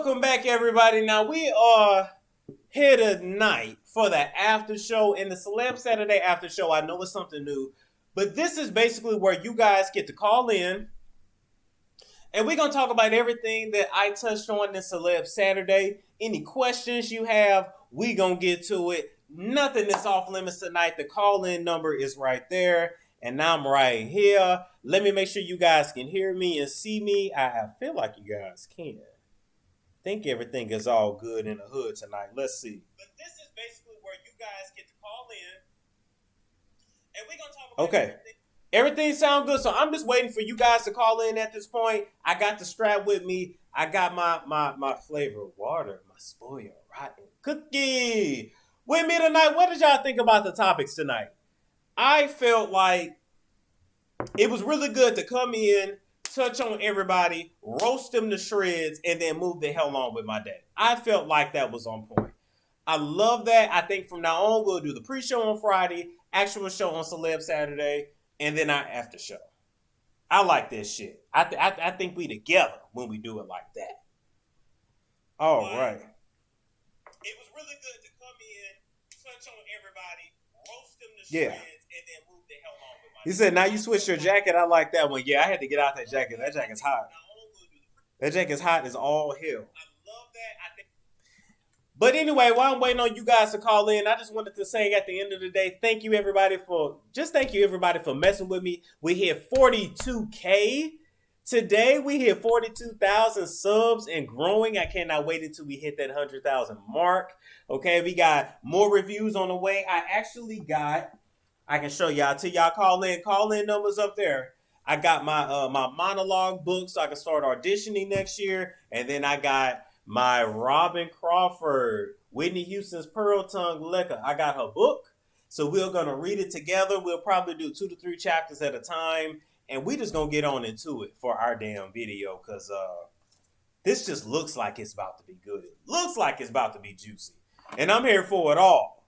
Welcome back, everybody. Now, we are here tonight for the after show and the Celeb Saturday after show. I know it's something new, but this is basically where you guys get to call in, and we're going to talk about everything that I touched on this Celeb Saturday. Any questions you have, we going to get to it. Nothing is off limits tonight. The call-in number is right there, and I'm right here. Let me make sure you guys can hear me and see me. I feel like you guys can. Think everything is all good in the hood tonight. Let's see. But this is basically where you guys get to call in, and we're going to talk about everything sound good, so I'm just waiting for you guys to call in at this point. I got the strap with me. I got my flavor water, my spoiled rotten cookie with me tonight. What did y'all think about the topics tonight? I felt like it was really good to come in, touch on everybody, roast them to shreds, and then move the hell on with my day. I felt like that was on point. I love that. I think from now on, we'll do the pre-show on Friday, actual show on Celeb Saturday, and then our after show. I like this shit. I think we together when we do it like that. All right. It was really good to come in, touch on everybody, roast them to shreds, and then move the hell on with my day. He said, now you switched your jacket. I like that one. Yeah, I had to get out that jacket. That jacket's hot. That jacket's hot as all hell. I love that. But anyway, while I'm waiting on you guys to call in, I just wanted to say at the end of the day, thank you everybody for messing with me. We hit 42K today. We hit 42,000 subs and growing. I cannot wait until we hit that 100,000 mark. Okay, we got more reviews on the way. I can show y'all till y'all call in numbers up there. I got my my monologue book so I can start auditioning next year. And then I got my Robin Crawford, Whitney Houston's Pearl Tongue Liquor. I got her book. So we're going to read it together. We'll probably do 2 to 3 chapters at a time. And we just going to get on into it for our damn video. Because this just looks like it's about to be good. It looks like it's about to be juicy. And I'm here for it all.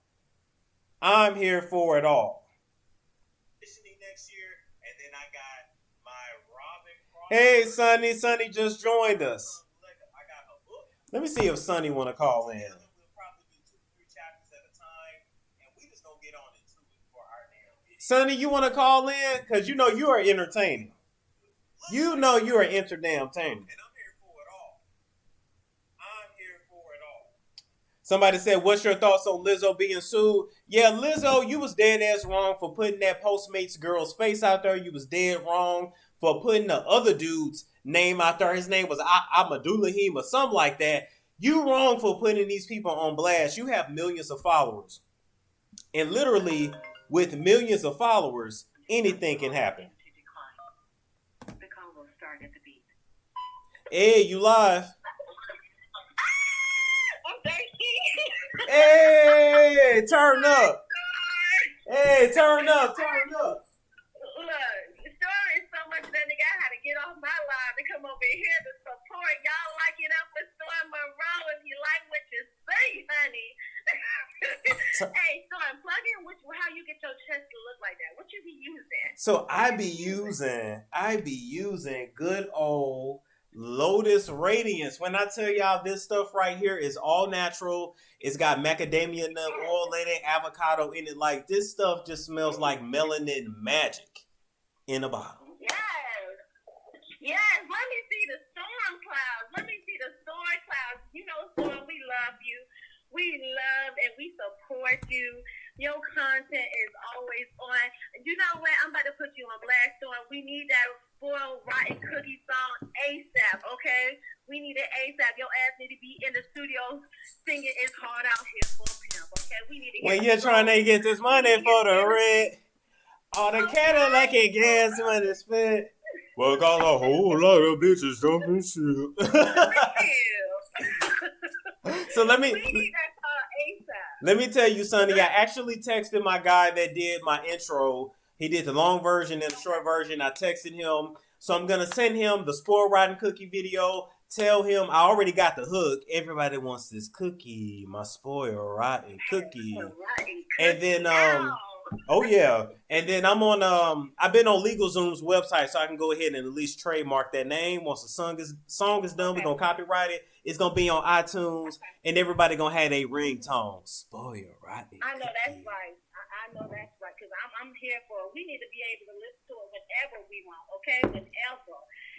I'm here for it all. Next year, and then I got my Robin Crawford. Hey, Sonny. Sonny just joined us. Let me see if Sonny want to call in. We'll probably do 2 to 3 chapters at a time, and we just gonna get on into it for our damn video. Sonny, you want to call in? Because you know you are entertaining. You know you are entertaining. And I'm here for it all. I'm here for it all. Somebody said, what's your thoughts on Lizzo being sued? Yeah, Lizzo, you was dead ass wrong for putting that Postmates girl's face out there. You was dead wrong for putting the other dude's name out there. His name was Amadulahim or something like that. You wrong for putting these people on blast. You have millions of followers. And literally, with millions of followers, anything can happen. Hey, you live. Hey, turn up. Hey, turn up. Look, the story is so much that nigga, I had to get off my line to come over here to support. Y'all like it up with Storm Monroe if you like what you see, honey. Hey, Storm, plug in how you get your chest to look like that. What you be using? So I be using good old Lotus Radiance. When I tell y'all this stuff right here is all natural. It's got macadamia nut oil in it, avocado in it. Like, this stuff just smells like melanin magic in a bottle. Yes, let me see the storm clouds. Let me see the storm clouds. You know, Storm, we love you. We love and we support you. Your content is always on. You know what? I'm about to put you on blast, Storm. We need that spoiled rotten cookie song ASAP, okay? We need it ASAP. Your ass need to be in the studio singing It's Hard Out Here for a Pimp, okay? We need to when you're trying to get this money for the rent, all the Cadillac and gas money spent. Well, got a whole lot of bitches jumping shit. So let me tell you, Sonny, I actually texted my guy that did my intro. He did the long version and the short version. I texted him. So I'm going to send him the spoiled rotten cookie video. Tell him I already got the hook. Everybody wants this cookie, my spoiled rotten cookie. And then Oh yeah, and then I've been on LegalZoom's website, so I can go ahead and at least trademark that name. Once the song is done, we're gonna copyright it. It's gonna be on iTunes, and everybody gonna have a ringtone. Spoil rotten. I know that's right. I know that's right because I'm here for it. We need to be able to listen to it whenever we want, okay? Whenever.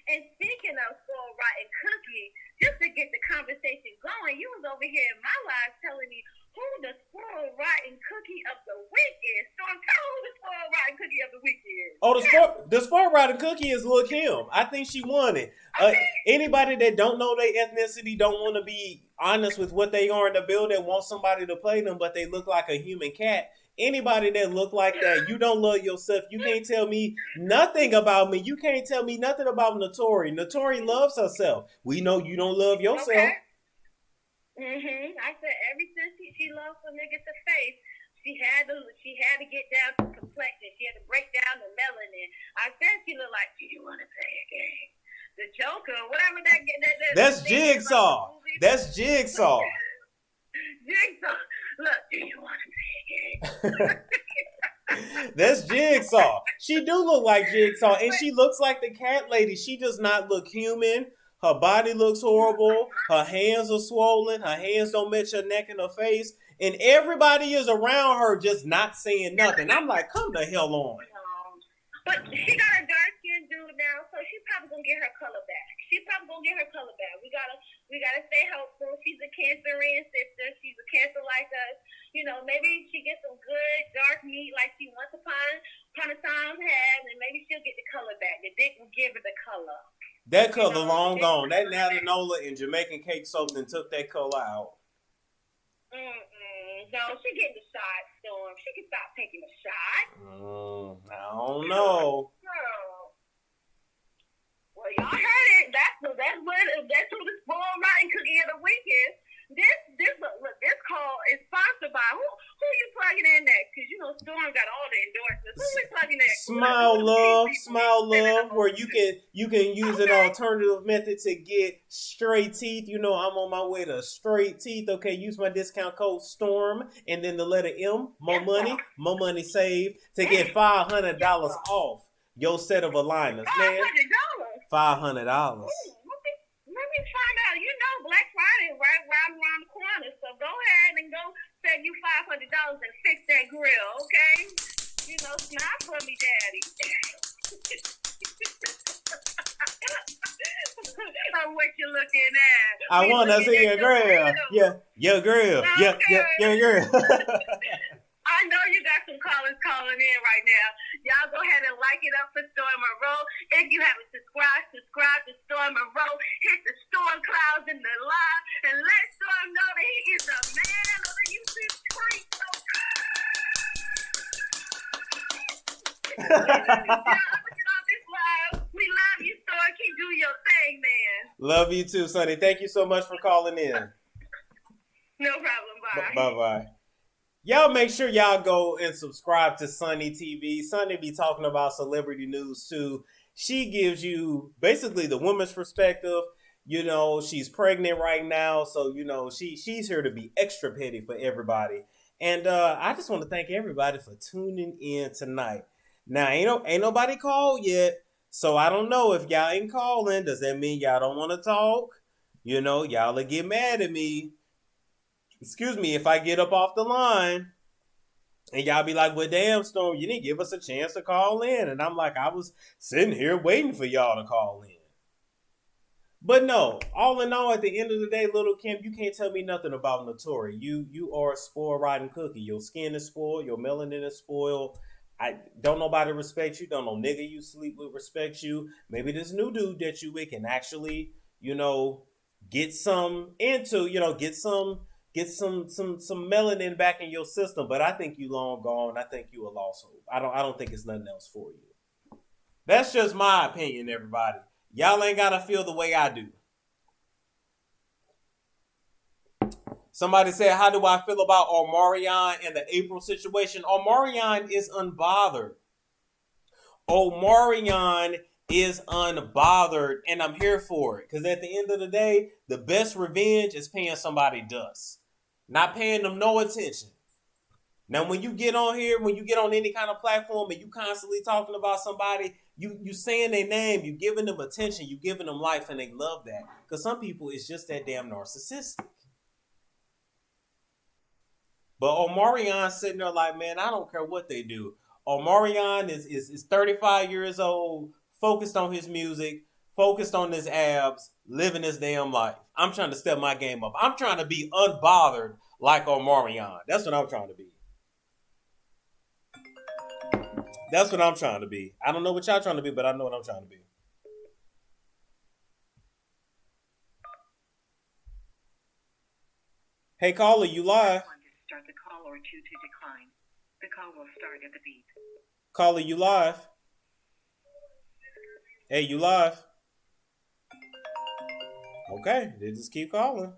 And speaking of spoiled rotten cookie, just to get the conversation going, you was over here in my live telling me who the spoiled rotten cookie of the week is. So I'm telling who the spoiled rotten cookie of the week is. Oh, the spoiled rotten cookie is Lil' Kim. I think she won it. Anybody that don't know their ethnicity, don't want to be honest with what they are in the building, want somebody to play them, but they look like a human cat. Anybody that look like that, you don't love yourself. You can't tell me nothing about me. You can't tell me nothing about Notori. Notori loves herself. We know you don't love yourself. Okay. I said ever since she lost a nigga to face, she had to get down to complexion. She had to break down the melanin. I said she looked like, do you want to play a game? The Joker, whatever that. That's Jigsaw. That's Jigsaw. Jigsaw. Look, do you want to play a game? That's Jigsaw. She do look like Jigsaw, and she looks like the cat lady. She does not look human. Her body looks horrible. Her hands are swollen. Her hands don't match her neck and her face. And everybody is around her just not saying nothing. I'm like, come the hell on. But she got a dark skinned dude now, so she's probably gonna get her color back. We gotta stay hopeful. She's a Cancerian sister. She's a Cancer like us. You know, maybe she gets some good dark meat like she once upon a time had, and maybe she'll get the color back. The dick will give her the color. That color long gone. That Natanola and Jamaican cake soap then took that color out. No, she getting the shot, Storm. She can stop taking the shot. I don't know. Girl. Well, y'all heard it. That's who the spoiled rotten cookie of the week is. This call is sponsored by who you plugging in next? Because you know Storm got all the endorsements. Who we plugging in? Smile Love, where you can use an alternative method to get straight teeth. You know I'm on my way to straight teeth. Okay, use my discount code STORM and then the letter M. More money saved to get $500 off your set of aligners, man. $500. Let me find out. You know Black Friday right around the corner, so go ahead and go save you $500 and fix that grill, okay? You know, smile for me, Daddy. What you looking at? I want to see your grill. Yeah, your grill. Yeah, your grill. I know you got some callers calling in right now. Y'all go ahead and like it up for Storm Monroe. If you haven't subscribe to Storm Monroe. Hit the storm clouds in the live and let Storm know that he is a man of the YouTube street. We love you, Storm. Keep doing your thing, man. Love you too, Sonny. Thank you so much for calling in. No problem. Bye. Bye-bye. Y'all make sure y'all go and subscribe to Sunny TV. Sunny be talking about celebrity news too. She gives you basically the woman's perspective. You know, she's pregnant right now, so you know she's here to be extra petty for everybody. And I just want to thank everybody for tuning in tonight. Now ain't nobody called yet, so I don't know if y'all ain't calling. Does that mean y'all don't want to talk? You know, y'all will get mad at me. Excuse me, if I get up off the line and y'all be like, well, damn, Storm, you didn't give us a chance to call in. And I'm like, I was sitting here waiting for y'all to call in. But no, all in all, at the end of the day, Little Kim, you can't tell me nothing about Notori. You are a spoiled rotten cookie. Your skin is spoiled. Your melanin is spoiled. Don't nobody respect you. Don't no nigga you sleep with respect you. Maybe this new dude that you with can actually, you know, get some melanin back in your system, but I think you long gone. I think you a lost hope. I don't think it's nothing else for you. That's just my opinion, everybody. Y'all ain't gotta feel the way I do. Somebody said, how do I feel about Omarion and the April situation? Omarion is unbothered. Omarion is unbothered, and I'm here for it. Because at the end of the day, the best revenge is paying somebody dust. Not paying them no attention. Now, when you get on here, when you get on any kind of platform and you constantly talking about somebody, you saying their name, you giving them attention, you giving them life, and they love that. Because some people, it's just that damn narcissistic. But Omarion sitting there like, man, I don't care what they do. Omarion is 35 years old, focused on his music, focused on his abs, living his damn life. I'm trying to step my game up. I'm trying to be unbothered like Omarion. That's what I'm trying to be. That's what I'm trying to be. I don't know what y'all trying to be, but I know what I'm trying to be. Hey, caller, you live. Start the call or two to decline. The call will start at the beep. Caller, you live. Hey, you live. Okay, they just keep calling.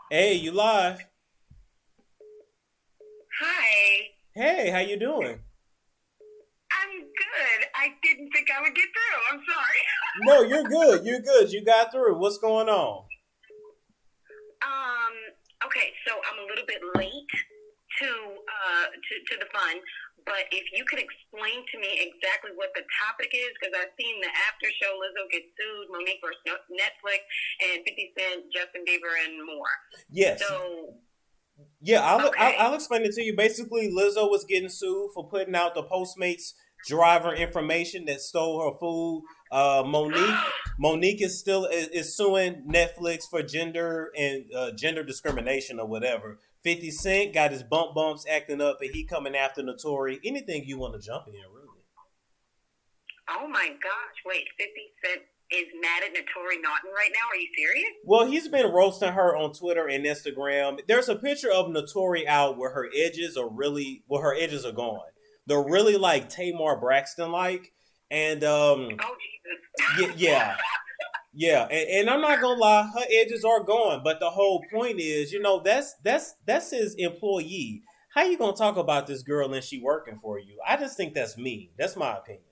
Hey, you live. Hi. Hey, how you doing? I'm good. I didn't think I would get through. I'm sorry. No, you're good. You're good. You got through. What's going on? Okay, so I'm a little bit late to the fun, but if you could explain to me exactly what the topic is, because I've seen the after show, Lizzo gets sued, Monique versus Netflix, and 50 Cent, Justin Bieber, and more. Yes. So, yeah, I'll explain it to you. Basically, Lizzo was getting sued for putting out the Postmates driver information that stole her food. Monique is still is suing Netflix for gender and gender discrimination or whatever. 50 Cent got his bumps acting up, and he coming after Notori. Anything you want to jump in, really. Oh my gosh! Wait, 50 Cent is mad at Notori Naughton right now? Are you serious? Well, he's been roasting her on Twitter and Instagram. There's a picture of Notori out where her edges are gone. They're really like Tamar Braxton like. And oh Jesus. Yeah. And I'm not gonna lie, her edges are gone. But the whole point is, that's his employee. How you gonna talk about this girl and she working for you? I just think that's mean. That's my opinion.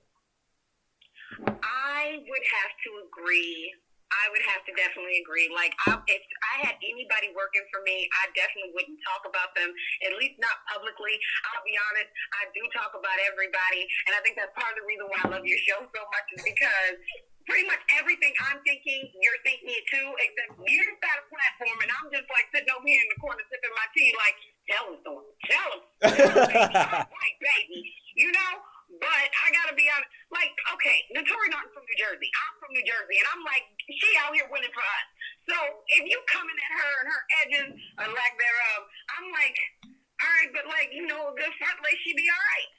I would have to agree. I would have to definitely agree. Like, if I had anybody working for me, I definitely wouldn't talk about them, at least not publicly. I'll be honest, I do talk about everybody, and I think that's part of the reason why I love your show so much is because pretty much everything I'm thinking, you're thinking it too, except you've got a platform, and I'm just like sitting over here in the corner sipping my tea like, tell him, baby. All right, baby. You know? But I gotta be honest, like, okay, Notori Naughton from New Jersey. I'm from New Jersey, and I'm like, she out here winning for us. So if you coming at her and her edges, or lack thereof, I'm like, all right, but like, you know, a good front lace, she be all right.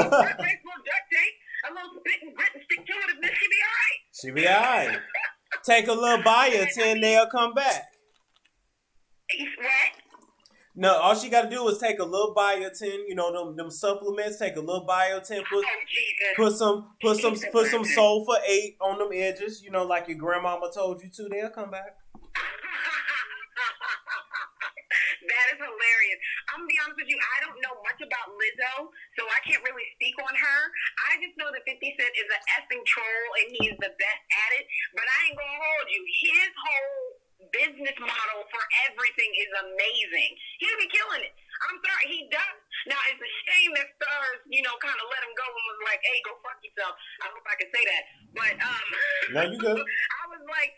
Front lace, little duct tape, a little spit and grit and stick to it, and then she be all right. She be all right. Take a little biotin, they'll come back. What? No, all she got to do is take a little biotin, them supplements. Take a little biotin, put some sulfur 8 on them edges, like your grandmama told you to. They'll come back. That is hilarious. I'm gonna be honest with you. I don't know much about Lizzo, so I can't really speak on her. I just know that 50 Cent is an effing troll and he's the best at it. But I ain't gonna hold you. His whole business model for everything is amazing. He'll be killing it. I'm sorry, he does. Now, it's a shame that Stars, kind of let him go and was like, hey, go fuck yourself. I hope I can say that. But, no, you good. I was like,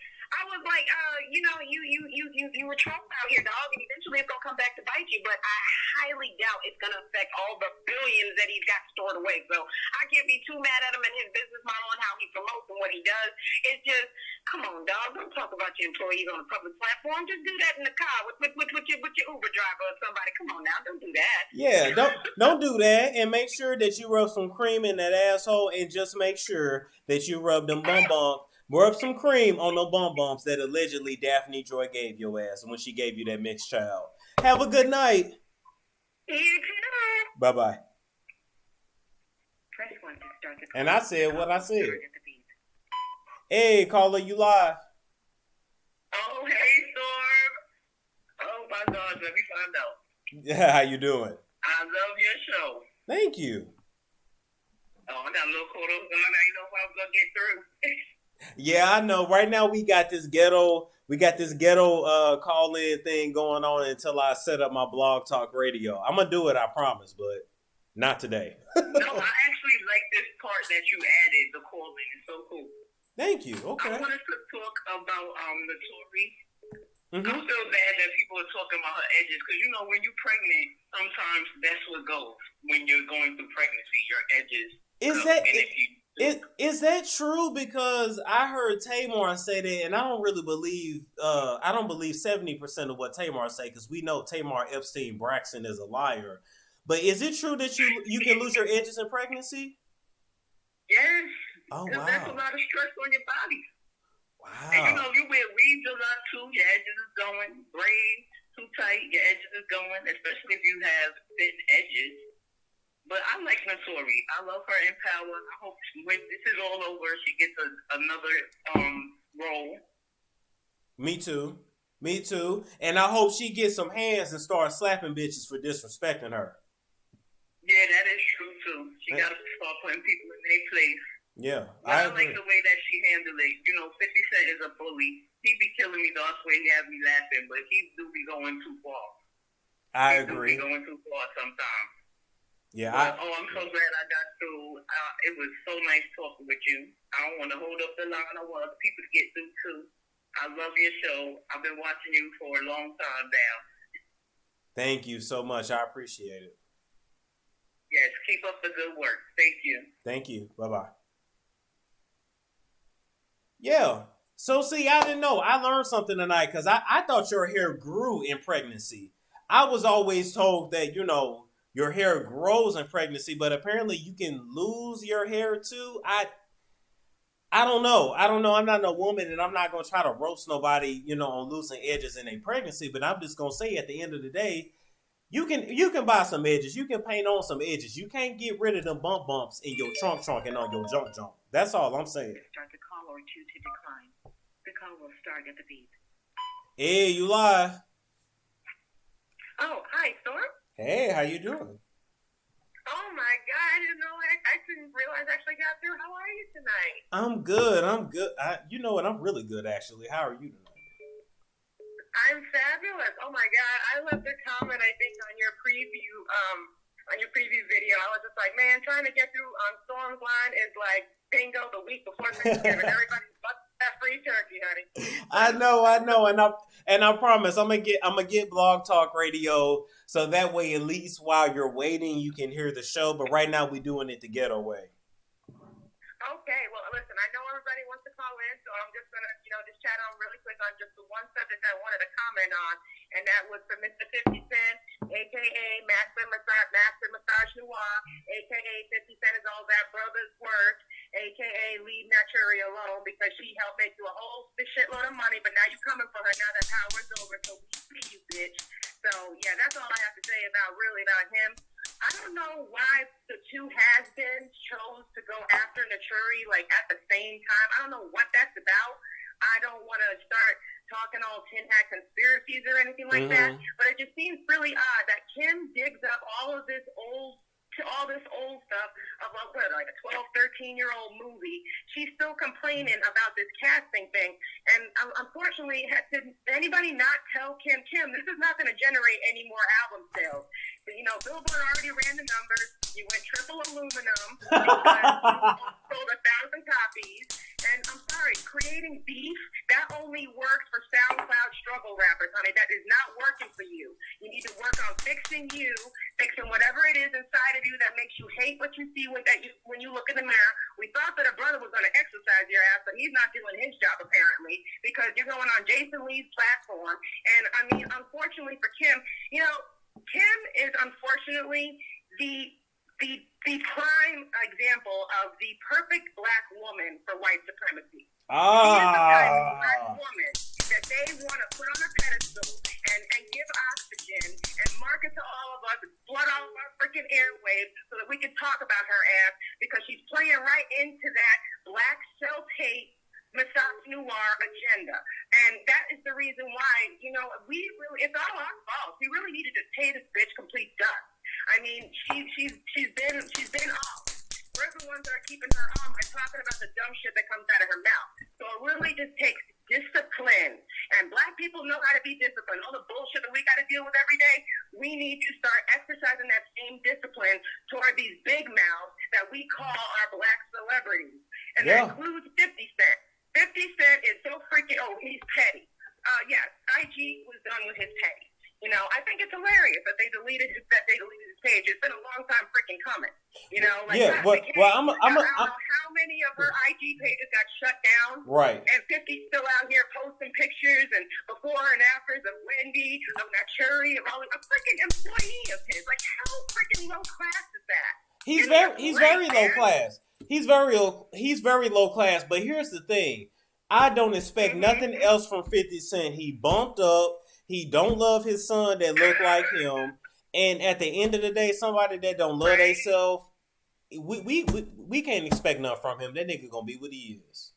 you were trolled out here, dog, and eventually it's going to come back to bite you, but I highly doubt it's going to affect all the billions that he's got stored away. So I can't be too mad at him and his business model and how he promotes and what he does. It's just, come on, dog, don't talk about your employees on a public platform. Just do that in the car with your Uber driver or somebody. Come on now, don't do that. Yeah, don't do that, and make sure that you rub some cream in that asshole, and just make sure that you rub them rub some cream on the bum bumps that allegedly Daphne Joy gave your ass when she gave you that mixed child. Have a good night. You too. Bye-bye. Press 1 to start the call. And I said what I said. Hey, caller, you live. Oh, hey, Storm. Oh, my gosh, let me find out. Yeah, how you doing? I love your show. Thank you. Oh, I got a little quote on. I didn't know if I was going to get through. Yeah, I know. Right now we got this ghetto call in thing going on until I set up my blog talk radio. I'm gonna do it, I promise, but not today. No, I actually like this part that you added. The calling is so cool. Thank you. I Okay. want us to talk about the Tory. I Mm-hmm. feel bad that people are talking about her edges because you know when you're pregnant, sometimes that's what goes when you're going through pregnancy. Your edges. Is go. that And if you is that true? Because I heard Tamar say that, and I don't really believe. I don't believe 70% of what Tamar say because we know Tamar Epstein Braxton is a liar. But is it true that you can lose your edges in pregnancy? yes, Oh because that's a wow, lot of stress on your body. And you know, wow. you wear weaves a lot too. Your edges is going. Braids too tight. Your edges is going, especially if you have thin edges. But I like Notori. I love her in Power. I hope when this is all over, she gets another role. Me too. Me too. And I hope she gets some hands and starts slapping bitches for disrespecting her. Yeah, that is true too. She got to start putting people in their place. Yeah, But I agree. like the way that she handled it. You know, 50 Cent is a bully. He be killing me, though. I swear he has me laughing, but he do be going too far. I He do agree. be going too far sometimes. Yeah, But, I'm so glad I got through. It was so nice talking with you. I don't want to hold up the line. I want other people to get through too. I love your show. I've been watching you for a long time now. thank you so much. I appreciate it. Yes, keep up the good work. Thank you. Thank you. Bye bye. Yeah. So see, I didn't know. I learned something tonight because I thought your hair grew in pregnancy. I was always told that, your hair grows in pregnancy, but apparently you can lose your hair too. I don't know. I don't know. I'm not no woman and I'm not gonna try to roast nobody, on losing edges in a pregnancy, but I'm just gonna say at the end of the day, you can buy some edges. You can paint on some edges. You can't get rid of them bumps in your trunk and on your junk. That's all I'm saying. Start the call or two to decline. The call will start at the beep. Hey, you live. Oh, hi, Storm. Hey, how you doing? Oh my God, I didn't know. I didn't realize I actually got through. How are you tonight? I'm good. You know what? I'm really good actually. How are you tonight? I'm fabulous. Oh my God, I left a comment. I think on your preview video. I was just like, man, trying to get through on Storm's line is like bingo the week before Thanksgiving. Everybody's busting that free turkey, honey. I know, and I promise I'm gonna get Blog Talk Radio so that way at least while you're waiting you can hear the show. But right now we're doing it the ghetto way. Okay, well, listen, I know everybody wants to call in, so I'm just going to, just chat on really quick on just the one subject I wanted to comment on, and that was for Mr. 50 Cent, a.k.a. Master Massage Noir, a.k.a. 50 Cent is all that brother's work, a.k.a. leave Naturi alone because she helped make you a whole shitload of money, but now you're coming for her now that power's over, so we see you, bitch. So, yeah, that's all I have to say about him. I don't know why the two has-beens chose to go after Naturi, like, at the same time. I don't know what that's about. I don't want to start talking all tin hat conspiracies or anything like that, but it just seems really odd that Kim digs up all this old stuff about like a 12, 13-year-old movie. She's still complaining about this casting thing, and unfortunately, did anybody not tell Kim, this is not going to generate any more album sales? But, Billboard already ran the numbers. You went triple aluminum. You sold 1,000 copies. And I'm sorry, creating beef, that only works for SoundCloud struggle rappers, honey. That is not working for you. You need to work on fixing whatever it is inside of you that makes you hate what you see when you look in the mirror. We thought that a brother was going to exercise your ass, but he's not doing his job apparently because you're going on Jason Lee's platform. And I mean, unfortunately for Kim, Kim is unfortunately the prime example of the perfect black woman for white supremacy. She is the type of black woman that they want to put on a pedestal and give oxygen and market to all of us, flood all of our freaking airwaves so that we can talk about her ass because she's playing right into that black self-hate massage noir agenda. And that is the reason why, it's all our fault. We really needed to pay this bitch complete dust. I mean, she's been off. First of the ones that are keeping her on by talking about the dumb shit that comes out of her mouth. So it really just takes discipline. And black people know how to be disciplined. All the bullshit that we got to deal with every day, we need to start exercising that same discipline toward these big mouths that we call our black celebrities. And that includes 50 Cent. 50 Cent is so freaking, he's petty. Yes, IG was done with his petty. You know, I think it's hilarious that they deleted his page. It's been a long time freaking coming. You know, like I don't know how many of her IG pages got shut down. Right. And 50's still out here posting pictures and before and afters of Wendy, of Naturi, of all a freaking employee of his. Like, how freaking low class is that? He's very low class. He's very low class. But here's the thing. I don't expect nothing else from 50 Cent. He bumped up. He don't love his son that look like him. And at the end of the day, somebody that don't love themselves, we can't expect nothing from him. That nigga gonna be what he is.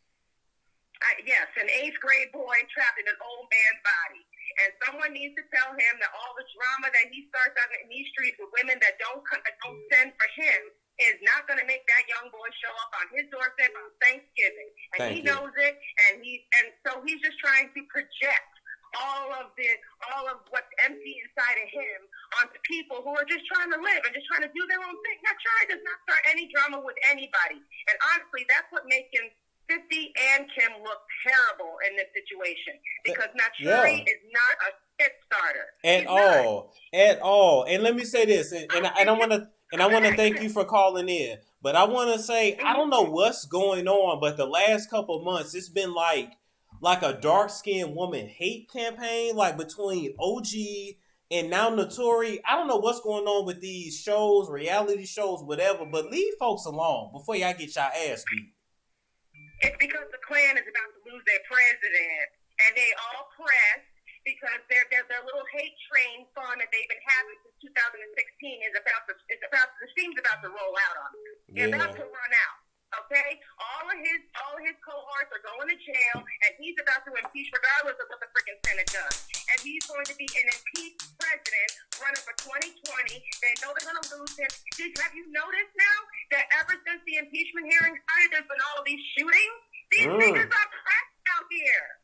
Yes, an 8th grade boy trapped in an old man's body. And someone needs to tell him that all the drama that he starts out in these streets with women that don't send for him is not going to make that young boy show up on his doorstep on Thanksgiving. And he knows it, and so he's just trying to project all of what's empty inside of him onto people who are just trying to live and just trying to do their own thing. Naturi does not start any drama with anybody. And honestly, that's what makes him 50 and Kim look terrible in this situation, because Naturi is not a shit starter at all. And let me say this, and I want to thank you for calling in, but I want to say I don't know what's going on, but the last couple of months it's been like a dark-skinned woman hate campaign, like between OG and now Naturi. I don't know what's going on with these shows, reality shows, whatever, but leave folks alone before y'all get y'all ass beat. It's because the Klan is about to lose their president, and they all pressed because their little hate train fun that they've been having since 2016 seems about to roll out on them. They're about to run out. Okay, all of his cohorts are going to jail, and he's about to impeach regardless of what the freaking Senate does. And he's going to be an impeached president running for 2020. They know they're going to lose him. Have you noticed now that ever since the impeachment hearing started, there's been all of these shootings? These niggas are pressed out here.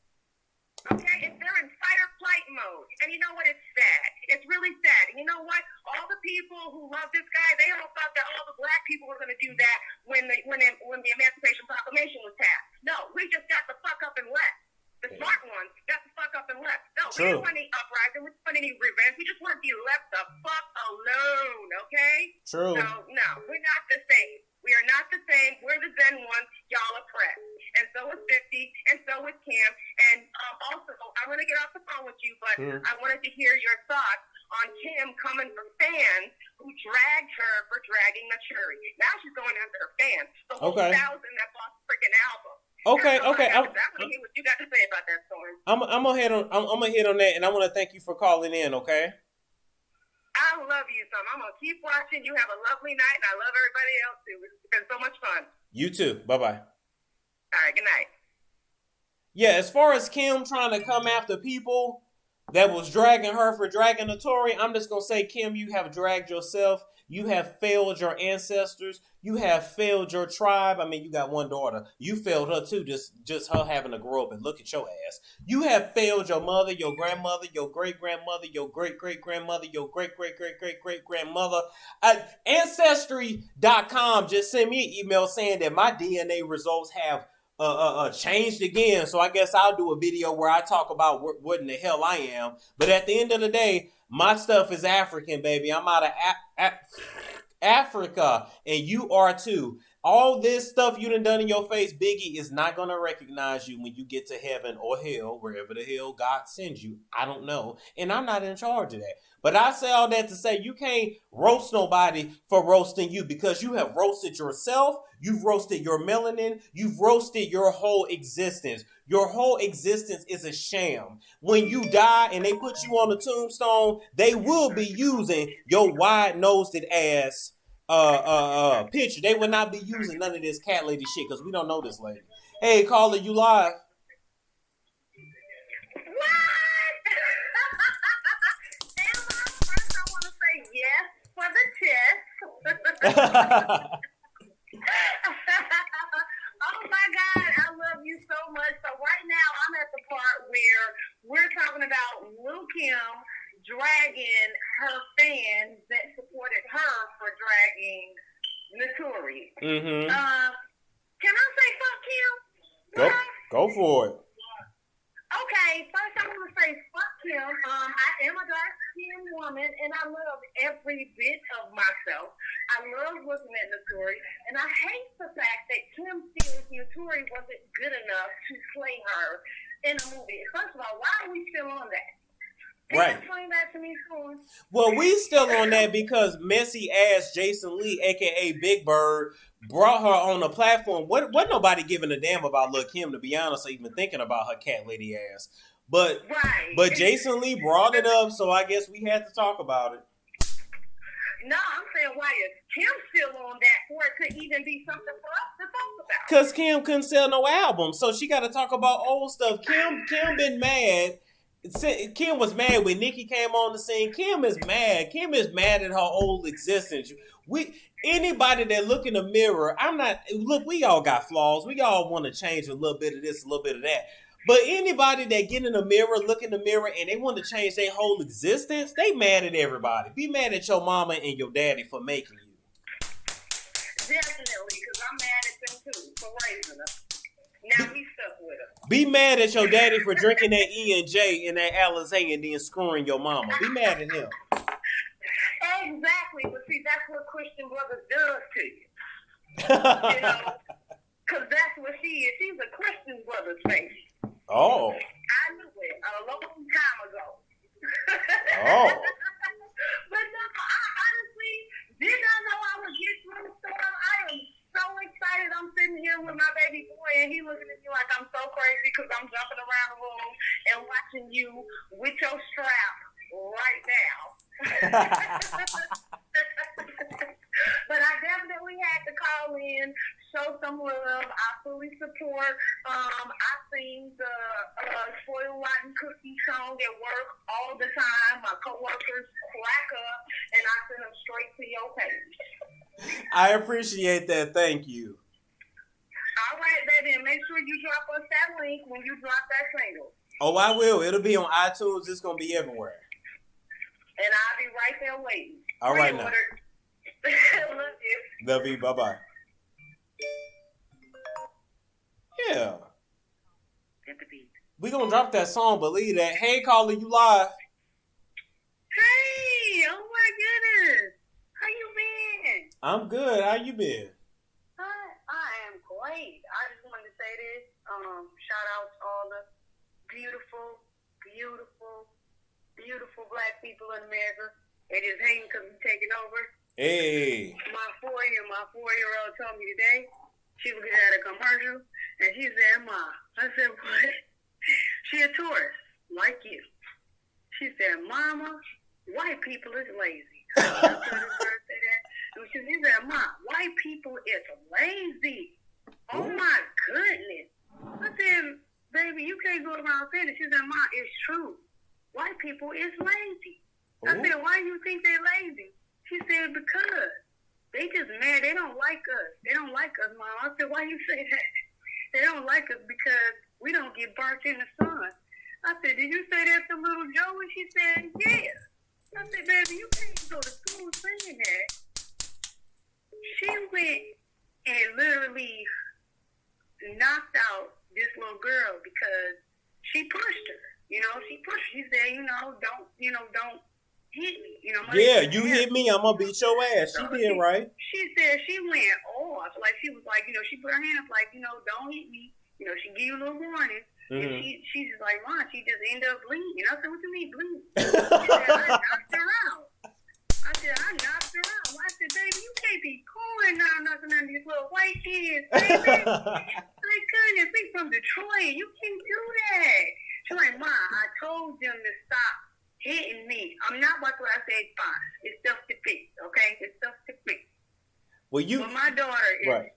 Okay, they're in fight or flight mode. And you know what? It's sad. It's really sad. And you know what? All the people who love this guy, they all thought that all the black people were going to do that when the Emancipation Proclamation was passed. No, we just got the fuck up and left. The smart ones got the fuck up and left. No, we didn't want any uprising. We didn't want any revenge. We just want to be left the fuck alone, okay? True. So, no, we're not the same. We are not the same. We're the Zen ones. Y'all are pressed. And so is 50, and so is Kim. And also, I'm going to get off the phone with you, but I wanted to hear your thoughts on Kim coming for fans who dragged her for dragging Naturi. Now she's going after her fans. The whole 1,000 that bought the freaking album. Okay. I want to hear what you got to say about that, Storm. I'm gonna hit on that, and I want to thank you for calling in. Okay. I love you, Storm. I'm gonna keep watching. You have a lovely night, and I love everybody else too. It's been so much fun. You too. Bye-bye. All right. Good night. Yeah, as far as Kim trying to come after people that was dragging her for dragging Naturi, I'm just gonna say, Kim, you have dragged yourself. You have failed your ancestors. You have failed your tribe. I mean, you got one daughter. You failed her too, just her having to grow up and look at your ass. You have failed your mother, your grandmother, your great-grandmother, your great-great-grandmother, your great-great-great-great-great-grandmother. Ancestry.com just sent me an email saying that my DNA results have changed again. So I guess I'll do a video where I talk about what in the hell I am. But at the end of the day, my stuff is African, baby. I'm out of Africa, and you are too. All this stuff you done in your face, Biggie is not going to recognize you when you get to heaven or hell, wherever the hell God sends you. I don't know, and I'm not in charge of that. But I say all that to say you can't roast nobody for roasting you, because you have roasted yourself, you've roasted your melanin, you've roasted your whole existence. Your whole existence is a sham. When you die and they put you on the tombstone, they will be using your wide-nosed ass picture. They will not be using none of this cat lady shit, because we don't know this lady. Hey, caller, you live. First, I want to say yes for the test. Lil Kim dragging her fans that supported her for dragging Notori. Mm-hmm. Can I say fuck Kim? Go for it. Okay, first I want to say fuck Kim. I am a dark-skinned woman, and I love every bit of myself. I love looking at Notori, and I hate the fact that Kim feels Notori wasn't good enough to play her in a movie. First of all, why are we still on that? Can you explain that to me, Sean? Well, we still on that because messy ass Jason Lee, aka Big Bird, brought her on the platform. Wasn't nobody giving a damn about Lil' Kim, to be honest, or even thinking about her cat lady ass. But Jason Lee brought it up, so I guess we had to talk about it. No, I'm saying why is Kim still on that for it to even be something for us to talk about? Because Kim couldn't sell no album, so she got to talk about old stuff. Kim been mad. Kim was mad when Nicki came on the scene. Kim is mad. Kim is mad at her old existence. Anybody that look in the mirror, we all got flaws. We all want to change a little bit of this, a little bit of that. But anybody that get in the mirror, look in the mirror, and they want to change their whole existence, they mad at everybody. Be mad at your mama and your daddy for making you. Definitely, because I'm mad at them too for raising us. Now we stuck with her. Be mad at your daddy for drinking that E&J and that Alizé and then screwing your mama. Be mad at him. Exactly, but see, that's what Christian Brothers does to you. Because that's what she is. She's a Christian Brothers face. Oh. I knew it a long time ago. Oh. But no, I honestly did not know I would get through the storm. I am so excited. I'm sitting here with my baby boy, and he looking at me like I'm so crazy because I'm jumping around the room and watching you with your strap right now. But I definitely had to call in, show some love. I fully support. I sing the Spoiled Rotten Cookie song at work all the time. My coworkers crack up, and I send them straight to your page. I appreciate that. Thank you. All right, baby, and make sure you drop us that link when you drop that single. Oh, I will. It'll be on iTunes. It's going to be everywhere. And I'll be right there waiting. All right, now. Love you. Love you. Bye-bye. Yeah. We going to drop that song, believe that. Hey, caller, you live. Hey, oh my goodness. How you been? I'm good. How you been? I am great. I just wanted to say this. Shout out to all the beautiful black people in America. They just hating because we're taking over. Hey. My four-year-old told me today she was at a commercial and she said, "Ma," I said, "What?" She a tourist like you. She said, "Mama, white people is lazy." I told her birthday that. And she said, "Ma, white people is lazy." Oh my goodness. I said, "Baby, you can't go around saying it." She said, "Ma, it's true. White people is lazy." I said, "Why do you think they're lazy?" She said, "Because they just mad. They don't like us. They don't like us, Mom." I said, "Why you say that?" "They don't like us because we don't get burnt in the sun." I said, "Did you say that to little Joe?" And she said, "Yeah." I said, "Baby, you can't go to school saying that." She went and literally knocked out this little girl because she pushed her. She pushed. She said, don't hit me. Yeah, you hit me, I'm gonna beat your ass. She did right. She said she went off. Like she was like, she put her hand up like, don't hit me. She give you a little warning. Mm-hmm. And she's just like, "Mom," she just ended up bleeding. I said, "What you mean bleeding?" She said, "I knocked her out." I said, "I knocked her out." I said, "Baby, you can't be going now knocking on these little white kids, baby." My goodness, we from Detroit. You can't do that. She's like, "Ma, I told them to stop hitting me. I'm not about to." I said, "Fine. It's self-defense, okay? It's self-defense." Well, But my daughter is, right.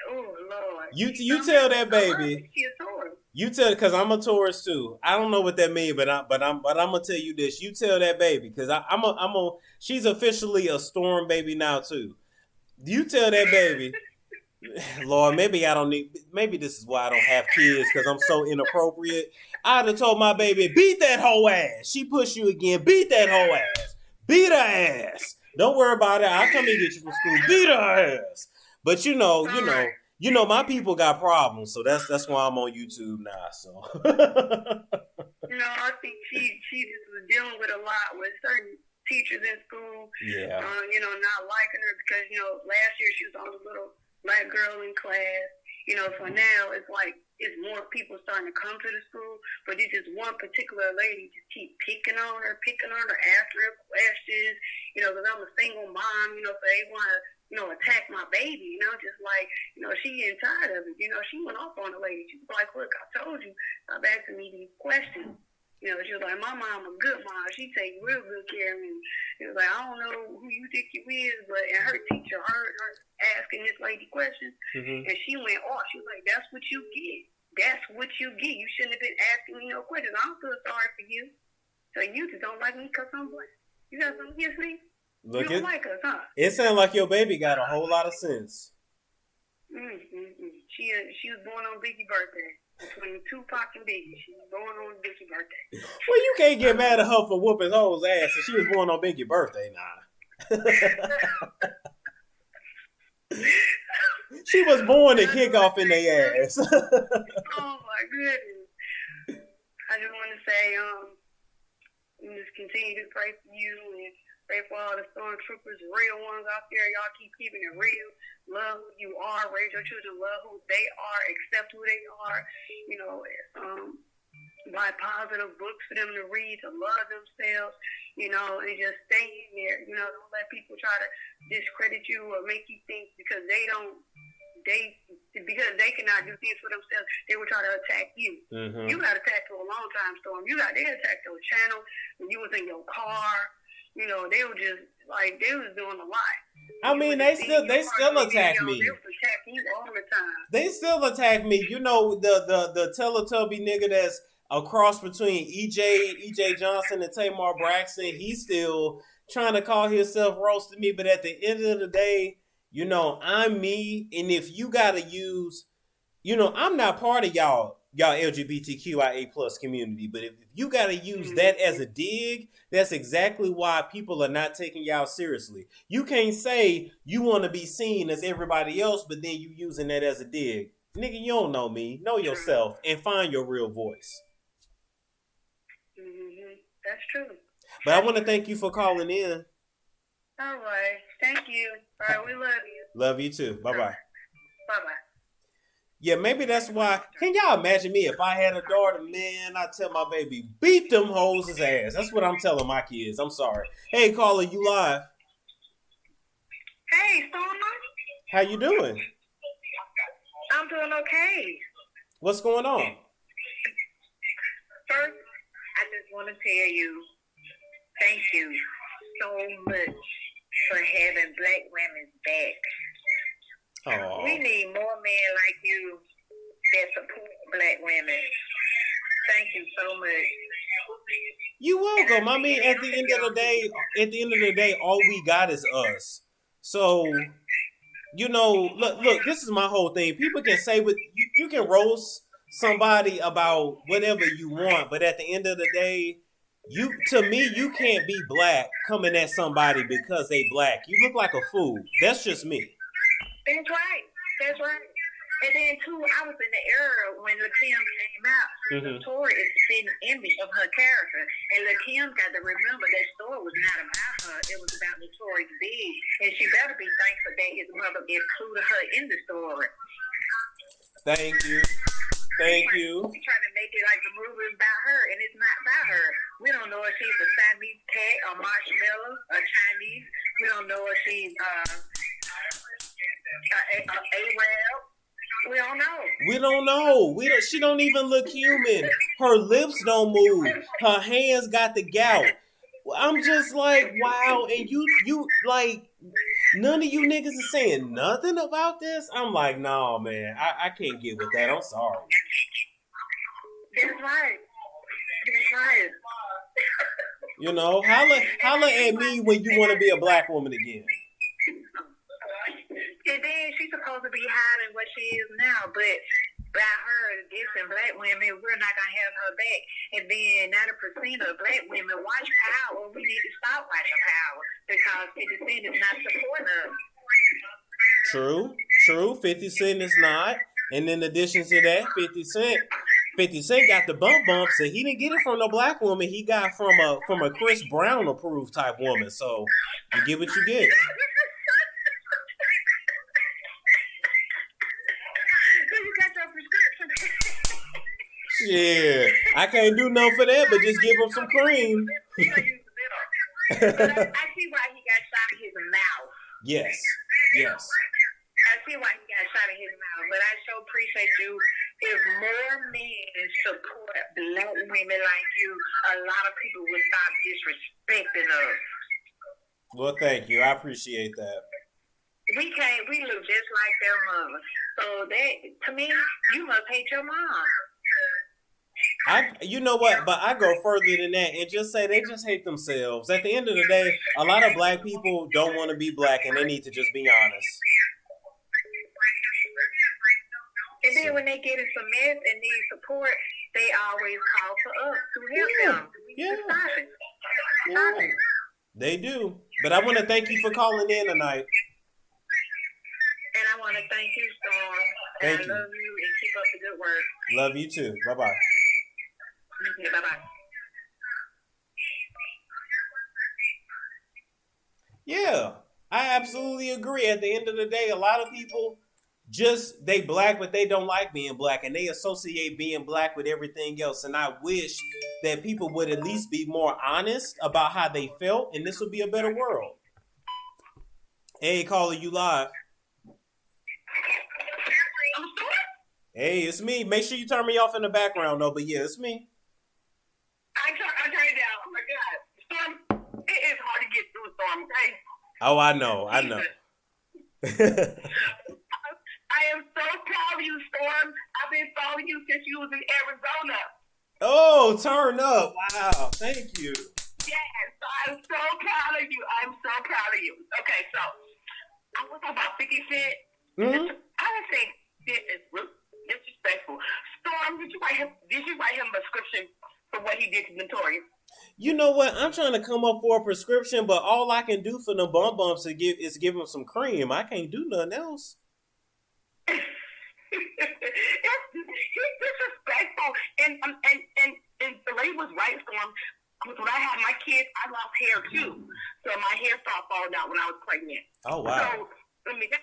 Oh, Lord. You tell that baby. She's a Taurus. You tell, because I'm a Taurus too. I don't know what that means, but I'm gonna tell you this. You tell that baby, because she's officially a storm baby now too. You tell that baby Lord, maybe I don't need. Maybe this is why I don't have kids because I'm so inappropriate. I'd have told my baby, beat that hoe ass. She push you again, beat that hoe ass. Beat her ass. Don't worry about it. I'll come and get you from school. Beat her ass. But my people got problems, so that's why I'm on YouTube now. So. I think she just was dealing with a lot with certain teachers in school. Yeah. Not liking her because last year she was the only little black girl in class. So now it's like it's more people starting to come to the school, but it's just one particular lady just keep picking on her, asking her questions. Because I'm a single mom. So they want to attack my baby. Just like she getting tired of it. She went off on the lady. She was like, "Look, I told you, stop asking me these questions." She was like, "My mom a good mom. She take real good care of me." She was like, "I don't know who you think you is, but," and her teacher heard her asking this lady questions, and she went off. She was like, "That's what you get. That's what you get. You shouldn't have been asking me no questions. I don't feel sorry for you. So you just don't like me because I'm black. You got something against me? Look, you don't like us, huh?" It sounds like your baby got a whole lot of sense. She was born on Biggie's birthday. Between Tupac and Biggie, she was born on Biggie's birthday. Well, you can't get mad at her for whooping hoes ass, and she was born on Biggie's birthday. Nah. She was born to kick off in their ass. Oh my goodness! I just want to say, just continue to pray for you and pray for all the stormtroopers, real ones out there. Y'all keep keeping it real. Love who you are. Raise your children. Love who they are. Accept who they are. Buy positive books for them to read, to love themselves. And just stay in there. Don't let people try to discredit you or make you think because because they cannot do things for themselves, they will try to attack you. You got attacked for a long time, Storm. They attacked your channel when you was in your car. They were just like they was doing a lot. I mean, they still attack me. They was attacking you all the time. They still attack me. The Teletubby nigga that's a cross between EJ Johnson and Tamar Braxton. He's still trying to call himself roasting me, but at the end of the day, I'm me, and if you gotta use, I'm not part of y'all LGBTQIA plus community, but if you gotta use that as a dig, that's exactly why people are not taking y'all seriously. You can't say you want to be seen as everybody else, but then you using that as a dig. Nigga, you don't know me. Know yourself and find your real voice. That's true. But I want to thank you for calling in. All right. Thank you. All right. We love you. Love you too. Bye-bye. Bye-bye. Yeah, maybe that's why. Can y'all imagine me if I had a daughter? Man, I tell my baby, beat them hoes' ass. That's what I'm telling my kids. I'm sorry. Hey, caller, you live. Hey, Stormer. How you doing? I'm doing okay. What's going on? First, I just want to tell you, thank you so much for having black women's back. Aww. We need more men like you that support black women. Thank you so much. You welcome. I mean, at the end of the day, all we got is us. So, look, this is my whole thing. People can say what you can roast somebody about whatever you want, but at the end of the day, you can't be black coming at somebody because they black. You look like a fool. That's just me. That's right. And then too, I was in the era when Lakim came out. Tori is the spitting image of her character, and Lakim got to remember that story was not about her; it was about Notorious Big, and she better be thankful that his mother included her in the story. Thank you. We're trying to make it like the movie is about her, and it's not about her. We don't know if she's a Siamese cat, a marshmallow, a Chinese. We don't know if she's Arab. We don't know. She don't even look human. Her lips don't move. Her hands got the gout. I'm just like, wow. And you like, none of you niggas is saying nothing about this. I'm like, no, man. I can't get with that. I'm sorry. That's right. Holla at me when you want to be a black woman again. And then she's supposed to be hiding she is now. But by her dissing black women, we're not gonna have her back. And then 90% of black women watch Power. We need to stop watching Power because 50 Cent is not supporting us. True. 50 Cent is not. And in addition to that, 50 Cent got the bumps, and he didn't get it from no black woman. He got from a Chris Brown approved type woman. So you get what you get. Yeah, I can't do nothing for that, but just give him some cream. But I see why he got shot in his mouth. Yes. I see why he got shot in his mouth, but I so appreciate you. If more men support black women like you, a lot of people would stop disrespecting us. Well, thank you. I appreciate that. We look just like their mother. So that, to me, you must hate your mom. You know what? But I go further than that and just say they just hate themselves. At the end of the day, a lot of black people don't want to be black, and they need to just be honest. And then when they get in some mess and need support, they always call for us to help them. Yeah. They do. But I want to thank you for calling in tonight. And I want to thank you, Storm. Thank you. I love you and keep up the good work. Love you too. Bye-bye. Yeah, bye-bye. Yeah, I absolutely agree. At the end of the day, a lot of people they black, but they don't like being black, and they associate being black with everything else. And I wish that people would at least be more honest about how they felt, and this would be a better world. Hey, caller, you live. Hey, it's me. Make sure you turn me off in the background, though. But yeah, it's me. I turned it down. Oh my God, Storm, it is hard to get through, Storm. Okay? Oh, I know. I am so proud of you, Storm. I've been following you since you was in Arizona. Oh, turn up. Wow. Thank you. Yes, I'm so proud of you. Okay, so I was talking about 50 Cent. Mm-hmm. I would say this is disrespectful. Storm, did you write him a prescription for what he did to Notorious? You know what? I'm trying to come up for a prescription, but all I can do for the bumps is give him some cream. I can't do nothing else. He's disrespectful, and the lady was right, Storm. When I had my kids, I lost hair too, so my hair started falling out when I was pregnant. Oh wow! So I mean, that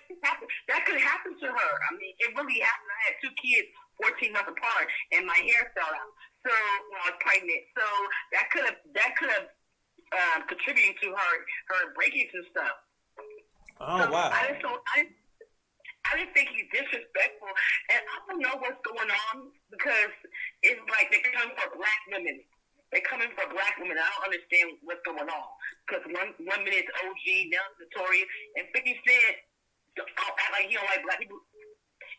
could happen to her. I mean, it really happened. I had 2 kids, 14 months apart, and my hair fell out. So when I was pregnant, so that could have contributed to her breakage and stuff. Oh so wow! I just think he's disrespectful, and I don't know what's going on because it's like they're coming for black women. They're coming for black women. I don't understand what's going on because one minute it's OG, now it's Notorious, and 50 Cent act like he don't like black people.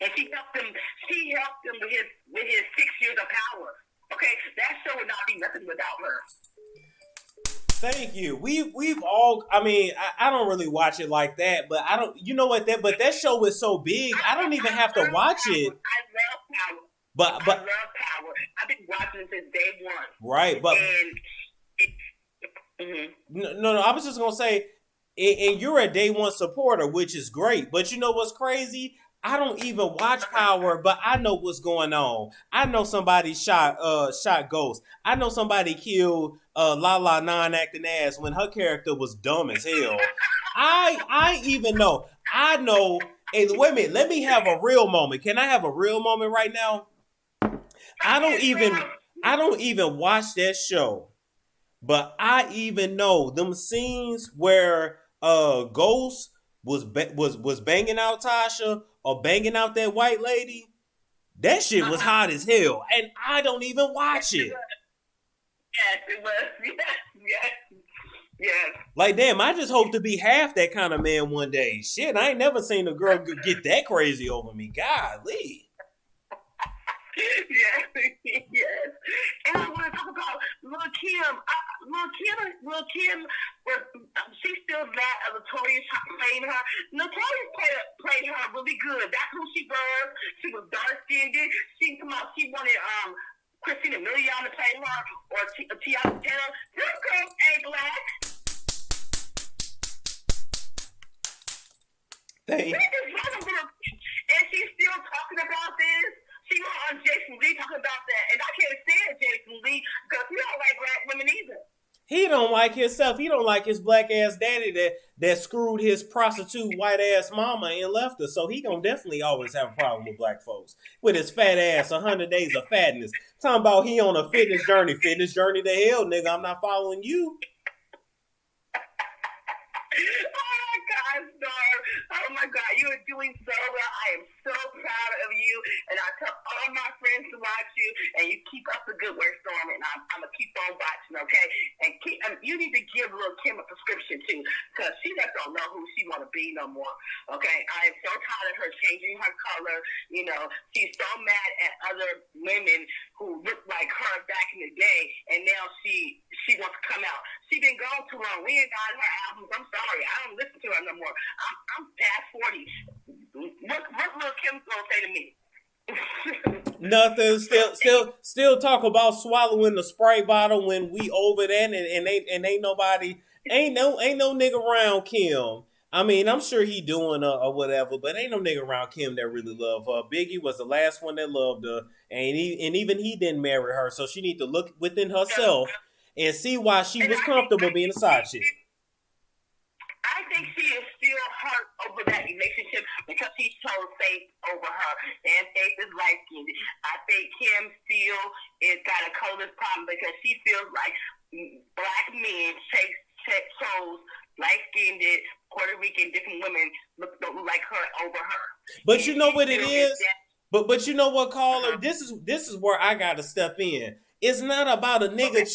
And she helped him with his 6 years of power. Okay, that show would not be nothing without her. Thank you. We've all. I mean, I don't really watch it like that, but I don't. You know what? That show is so big. I don't even have to watch it. I love Power. But I love Power. I've been watching it since day one. Right, but no. I was just gonna say, and you're a day one supporter, which is great. But you know what's crazy? I don't even watch Power, but I know what's going on. I know somebody shot Ghost. I know somebody killed Lala non-acting ass when her character was dumb as hell. I even know. I know. Hey, wait a minute. Let me have a real moment. Can I have a real moment right now? I don't even watch that show, but I even know them scenes where Ghost was banging out Tasha or banging out that white lady. That shit was hot as hell, and I don't even watch it. Yes, it was. Yes. Like, damn, I just hope to be half that kind of man one day. Shit, I ain't never seen a girl get that crazy over me. Golly. Yes. And I want to talk about Lil' Kim. Lil' Kim, she she's still mad at Notorious playing her. Notorious played her really good. That's who she was. She was dark skinned. She wanted Christina Milian to play her or Tiana Taylor. This girl ain't black. And she's still talking about this. She was on Jason Lee talking about that. And I can't stand Jason Lee because he don't like black women either. He don't like himself. He don't like his black ass daddy that screwed his prostitute white ass mama and left her. So he gonna definitely always have a problem with black folks. With his fat ass, 100 days of fatness. Talking about he on a fitness journey. Fitness journey to hell, nigga. I'm not following you. Oh my God, you are doing so well. I am so proud of you, and I tell all my friends to watch you, and you keep up the good work, Storm, and I'm gonna keep on watching, okay? And you need to give little Kim a prescription too, because she just don't know who she want to be no more, okay? I am so tired of her changing her color. You know, she's so mad at other women who look like her back in the day, and now she wants to come out. She been gone too long. We ain't got her albums. I'm sorry, I don't listen to her no more. I'm past 40. What little Kim gonna say to me? Nothing. Still talk about swallowing the Sprite bottle when we over that, and ain't nobody, ain't no nigga around Kim. I mean, I'm sure he doing or whatever, but ain't no nigga around Kim that really love her. Biggie was the last one that loved her, and even he didn't marry her, so she need to look within herself and see why she was comfortable being a side chick. I think she is still hurt over that relationship because he chose Faith over her, and Faith is light-skinned. I think Kim still is got a colorless problem because she feels like black men chose light-skinned Puerto Rican different women look like her over her. But you know what it is? But you know what, caller? This is where I gotta step in. It's not about a nigga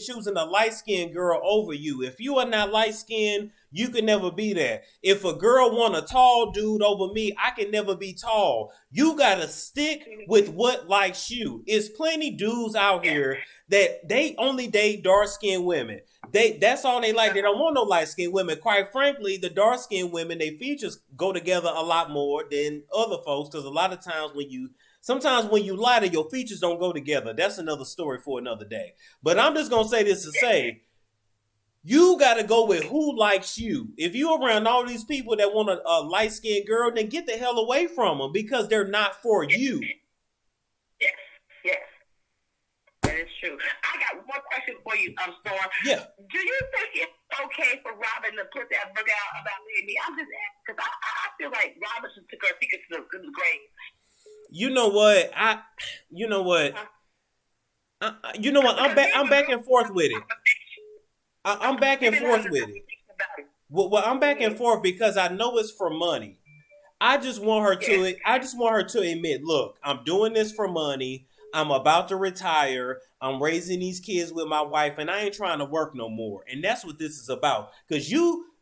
choosing a light-skinned girl over you. If you are not light-skinned, you can never be that. If a girl want a tall dude over me, I can never be tall. You gotta stick with what likes you. It's plenty dudes out here that they only date dark-skinned women. That's all they like. They don't want no light-skinned women. Quite frankly, the dark-skinned women, their features go together a lot more than other folks, because a lot of times sometimes when you lie, your features don't go together. That's another story for another day. But I'm just going to say this to say, you got to go with who likes you. If you're around all these people that want a light-skinned girl, then get the hell away from them because they're not for you. Yes. That is true. I got one question for you, Storm. Yeah. Do you think it's okay for Robin to put that book out about me? I'm just asking because I feel like Robin should took her secrets to the grave. You know what? I'm back and forth with it. I'm back and forth with it. Well, I'm back and forth because I know it's for money. I just want her to admit, look, I'm doing this for money. I'm about to retire. I'm raising these kids with my wife, and I ain't trying to work no more. And that's what this is about. Because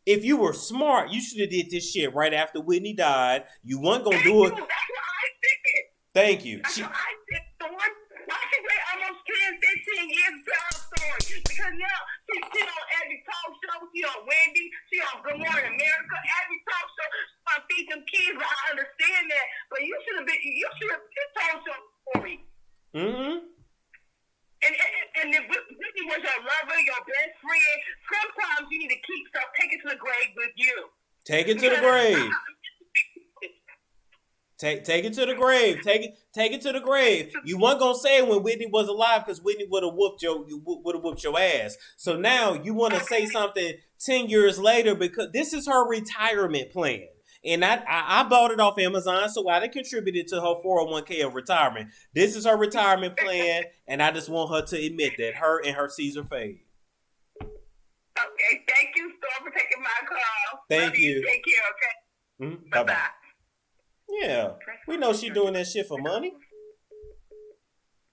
if you were smart, you should have did this shit right after Whitney died. You weren't gonna do it. That's what I think. Thank you. That's what I think. Why should wait almost 10, 15 years to tell her story? Because now she on every talk show. She on Wendy. She on Good Morning America. Every talk show. She's gonna feed them kids. I understand that, but you should have just told your story. Mm-hmm. And if Whitney was your lover, your best friend, sometimes you need to keep stuff, take it to the grave with you. Take it to the grave. Take it to the grave. Take it to the grave. You weren't gonna say it when Whitney was alive because Whitney would have whooped your ass. So now you want to say something 10 years later because this is her retirement plan. And I bought it off Amazon, so I done contributed to her 401k of retirement. This is her retirement plan, and I just want her to admit that her and her Caesar fade. Okay, thank you, Storm, for taking my call. Thank you. Take care, okay? Mm-hmm. Bye-bye. Yeah, we know she doing that shit for money.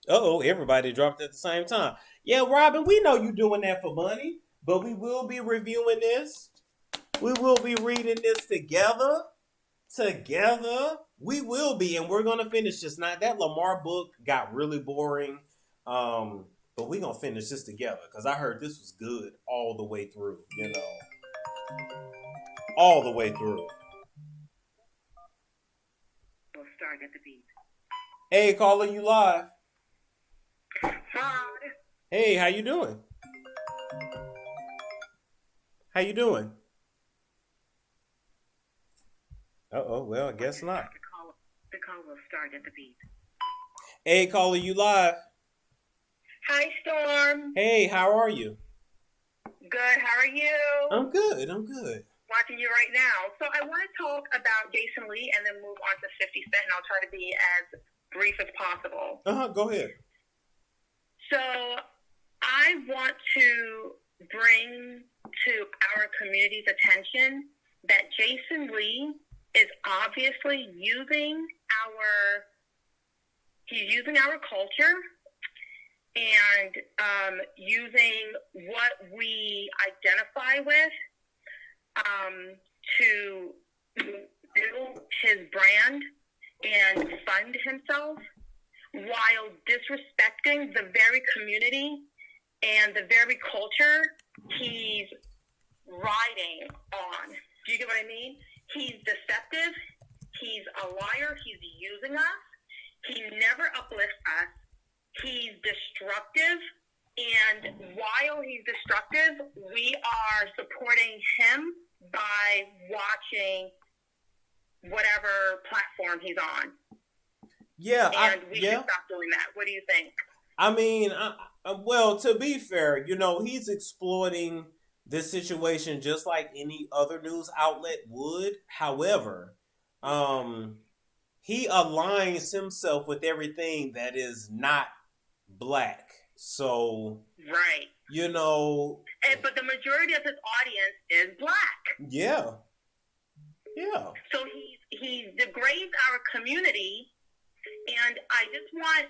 Uh-oh, everybody dropped at the same time. Yeah, Robin, we know you doing that for money, but we will be reviewing this. We will be reading this together. We will be, and we're going to finish this. Now, that Lamar book got really boring. But we gonna finish this together because I heard this was good all the way through. All the way through. We'll start at the beat. Hey, caller, you live. Hi. Hey, how you doing? How you doing? Uh-oh, well, I guess not. The call will start at the beat. Hey, caller, you live. Hi, Storm. Hey, how are you? Good. How are you? I'm good. Watching you right now. So I want to talk about Jason Lee and then move on to 50 Cent, and I'll try to be as brief as possible. Go ahead. So I want to bring to our community's attention that Jason Lee is obviously using our culture and using what we identify with to build his brand and fund himself while disrespecting the very community and the very culture he's riding on. Do you get what I mean? He's deceptive. He's a liar. He's using us. He never uplifts us. He's destructive. And while he's destructive, we are supporting him by watching whatever platform he's on. Yeah, and we should stop doing that. What do you think? I mean, well, to be fair, he's exploiting this situation just like any other news outlet would. However, he aligns himself with everything that is not black. So, right. But the majority of his audience is black. Yeah. So he degrades our community, and I just want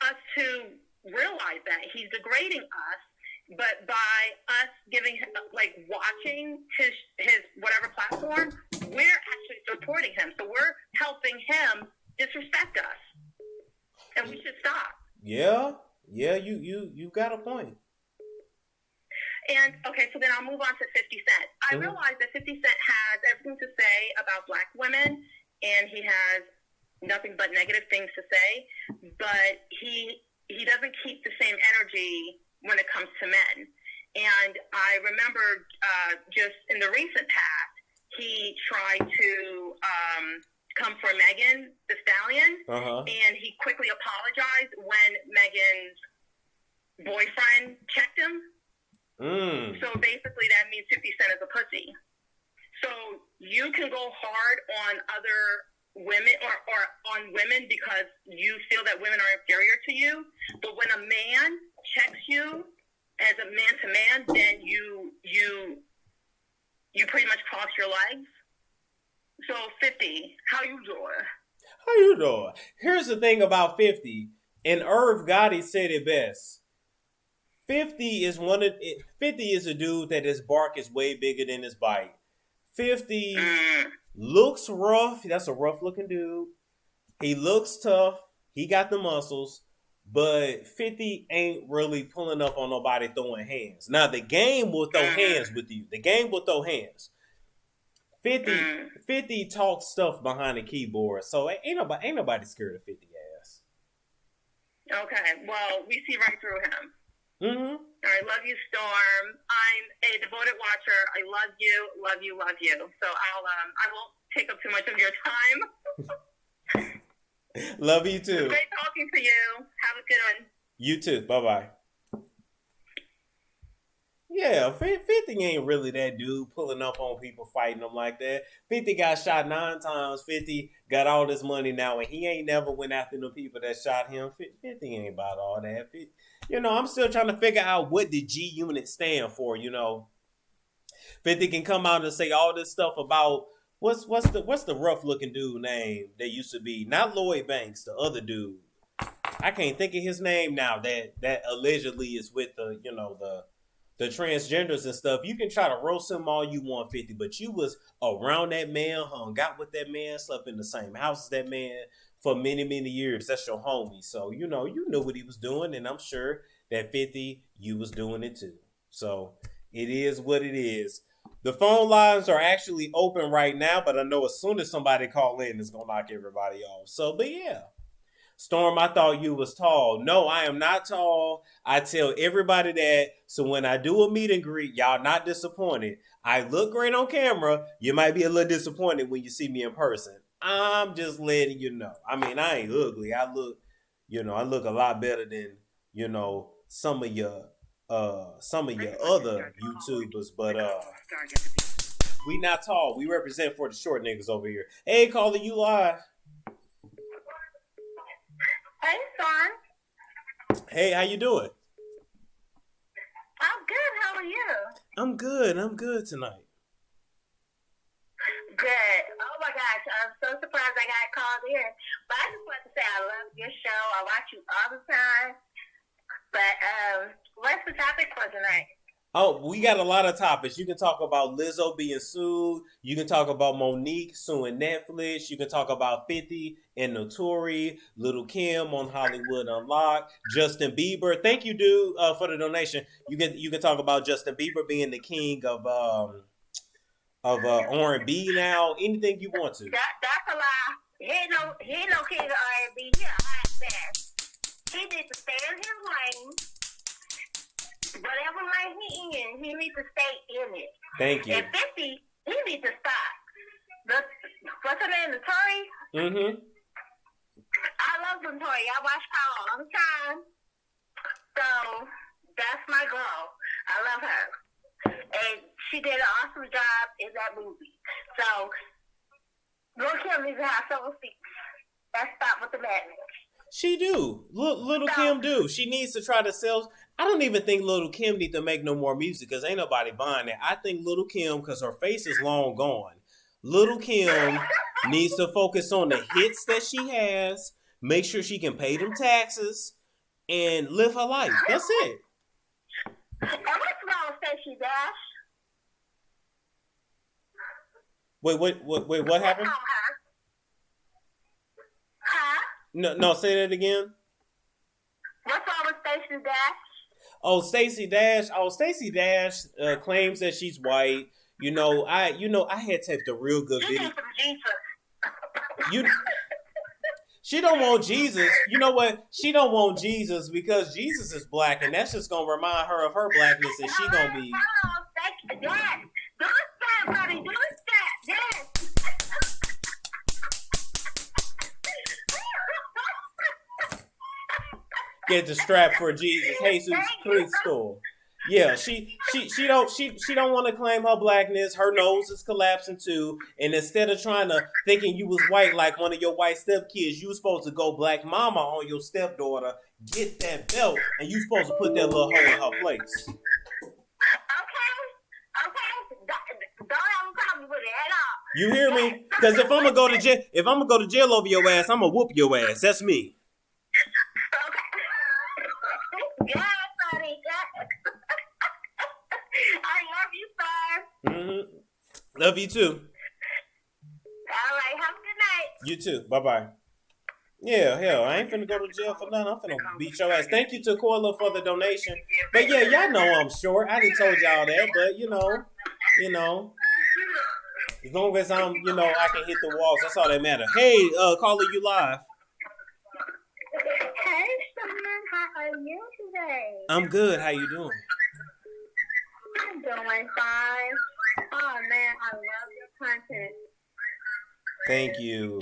us to realize that he's degrading us, but by us giving him, watching his whatever platform, we're actually supporting him. So we're helping him disrespect us, and we should stop. Yeah, you got a point. And, okay, so then I'll move on to 50 Cent. I realize that 50 Cent has everything to say about black women, and he has nothing but negative things to say, but he doesn't keep the same energy when it comes to men. And I remember just in the recent past, he tried to come for Megan Thee Stallion, and he quickly apologized when Megan's boyfriend checked him. So basically that means 50 Cent is a pussy. So you can go hard on other women or on women because you feel that women are inferior to you. But when a man checks you as a man to man, then you pretty much cross your legs. So 50, how you doing? Here's the thing about 50, and Irv Gotti said it best. 50 is a dude that his bark is way bigger than his bite. 50 looks rough. That's a rough looking dude. He looks tough. He got the muscles. But 50 ain't really pulling up on nobody throwing hands. Now, the game will throw hands with you. 50 talks stuff behind the keyboard. So ain't nobody scared of 50 ass. Okay. Well, we see right through him. All right, love you, Storm. I'm a devoted watcher. I love you. So I won't take up too much of your time. Love you too. Great talking to you. Have a good one. You too. Bye-bye. Yeah, 50 ain't really that dude pulling up on people, fighting them like that. 50 got shot 9 times. 50 got all this money now, and he ain't never went after the people that shot him. 50 ain't about all that. I'm still trying to figure out what the G unit stand for, 50 can come out and say all this stuff about what's the rough looking dude name that used to be, not Lloyd Banks, the other dude. I can't think of his name now that allegedly is with the transgenders and stuff. You can try to roast him all you want, 50, but you was around that man, hung out with that man, slept in the same house as that man for many, many years. That's your homie. So, you knew what he was doing, and I'm sure that 50, you was doing it too. So it is what it is. The phone lines are actually open right now, but I know as soon as somebody call in, it's gonna knock everybody off. So, but yeah. Storm, I thought you was tall. No, I am not tall. I tell everybody that. So when I do a meet and greet, y'all not disappointed. I look great on camera. You might be a little disappointed when you see me in person. I'm just letting you know. I mean, I ain't ugly. I look a lot better than, some of your other YouTubers, but we not tall. We represent for the short niggas over here. Hey, caller, you live. Hey, son. Hey, how you doing? I'm good. How are you? I'm good. I'm good tonight. Good. Oh my gosh, I'm so surprised I got called in. But I just want to say I love your show. I watch you all the time. But what's the topic for tonight? Oh, we got a lot of topics. You can talk about Lizzo being sued. You can talk about Monique suing Netflix. You can talk about 50 and Notori, Little Kim on Hollywood Unlocked, Justin Bieber. Thank you, dude, for the donation. You can talk about Justin Bieber being the king of R&B now. Anything you want to. That's a lie. He ain't no king of R&B. He a hot mess. He needs to stay in his lane. Whatever lane he in, he needs to stay in it. Thank you. And 50, he needs to stop. What's her name? Notori? Mm-hmm. I love Notori. I watch her all the time. So that's my girl. I love her. And she did an awesome job in that movie. So Lil' Kim needs to have someone speak. Let's stop with the madness. She do. Little Kim do. She needs to try to sell. I don't even think Little Kim need to make no more music because ain't nobody buying it. I think Little Kim, because her face is long gone. Little Kim needs to focus on the hits that she has, make sure she can pay them taxes, and live her life. That's it. And what's wrong with Stacey Dash? Wait, what happened? Huh? No, say that again. What's wrong with Stacey Dash? Oh, Stacey Dash claims that she's white. I had taped a real good video. She don't want Jesus. You know what? She don't want Jesus because Jesus is black, and that's just gonna remind her of her blackness, and she gonna be. Yes. Do that, buddy. Do that. Yes. Get the strap for Jesus. Jesus Cristo. Yeah, she don't want to claim her blackness. Her nose is collapsing too. And instead of thinking you was white like one of your white stepkids, you was supposed to go black mama on your stepdaughter, get that belt, and you supposed to put that little hoe in her place. Okay. Don't have a problem with it at all. You hear me? Because if I'm gonna go to jail over your ass, I'm gonna whoop your ass. That's me. Yes, buddy. I love you, sir. Mm-hmm. Love you too. All right, have a good night. You too. Bye-bye. Yeah, hell, I ain't finna go to jail for nothing. I'm finna beat your ass. Thank you to Coila for the donation. But yeah, y'all know I'm short. I done told y'all that, but you know, as long as I can hit the walls, that's all that matters. Hey, caller, you live. Hey, Sean, how are you today? I'm good. How you doing? I'm doing fine. Oh, man, I love your content. Thank you.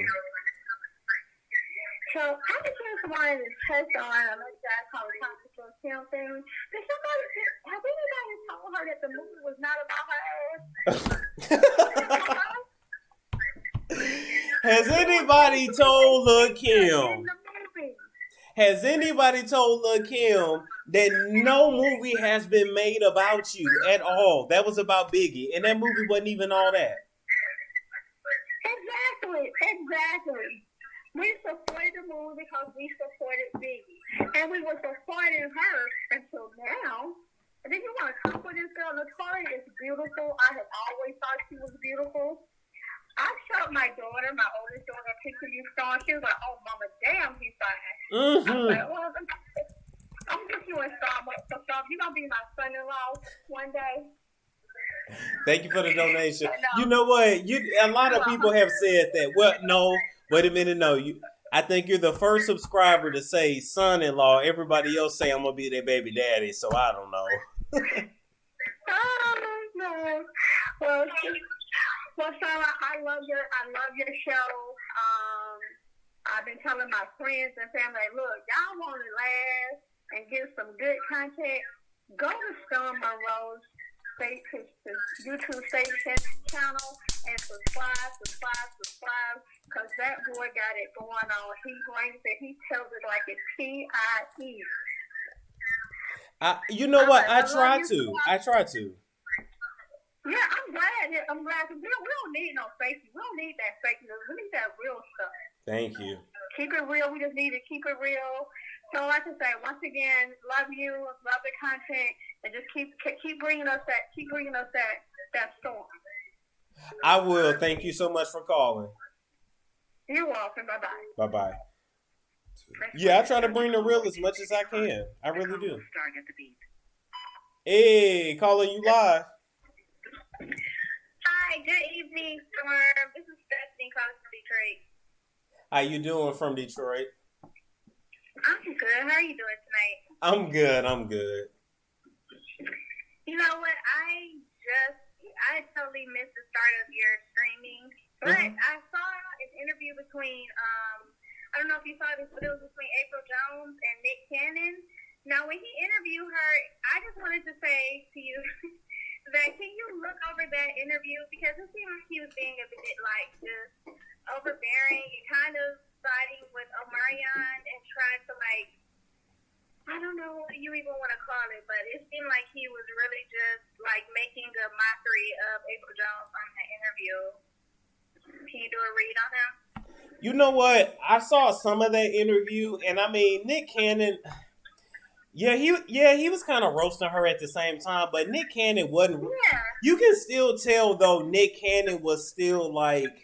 So, I just wanted to touch on, I know you guys call it topical Kim thing. Have anybody told her that the movie was not about her ass? Has anybody told Lil' Kim? Has anybody told Lil' Kim that no movie has been made about you at all? That was about Biggie, and that movie wasn't even all that. Exactly. We supported the movie because we supported Biggie. And we were supporting her until now. And then you want to come with this girl. Notori is beautiful. I have always thought she was beautiful. I showed my daughter, my oldest daughter, a picture you saw. She was like, oh, mama, damn, he's fine. Mm-hmm. I was like, well, I'm gonna put you in Starbucks. So you're gonna be my son-in-law one day. Thank you for the donation. You know what? A lot of people have said that. Well, no, wait a minute. No, I think you're the first subscriber to say son-in-law. Everybody else say I'm gonna be their baby daddy. So I don't know. Oh no. Well, so I love your show. I've been telling my friends and family, look, y'all want to last and get some good content, go to Storm Monroe's YouTube station channel and subscribe, because that boy got it going on. He brings it, he tells it like it's P-I-E. You know what? I try to. Yeah, I'm glad. We don't need no fake. We don't need that fake news. We need that real stuff. Thank you. Keep it real. We just need to keep it real. So, like I say, once again, love you, love the content, and just keep bringing us that storm. I will. Thank you so much for calling. You're welcome. Bye bye. Yeah, I try to bring the real as much as I can. I really do. Hey, calling you live. Hi, good evening, Storm. This is Stephanie calling from Detroit. How you doing from Detroit? I'm good. How are you doing tonight? I'm good. You know what? I totally missed the start of your streaming, but I saw an interview between I don't know if you saw this, but it was between April Jones and Nick Cannon. Now, when he interviewed her, I just wanted to say to you that can you look over that interview, because it seemed like he was being a bit like just overbearing and kind of siding with Omarion and trying to like, I don't know what you even want to call it, but it seemed like he was really just like making a mockery of April Jones on that interview. Can you do a read on him? You know what? I saw some of that interview, and I mean, Nick Cannon. Yeah, he was kind of roasting her at the same time, but Nick Cannon wasn't. Yeah. You can still tell though, Nick Cannon was still like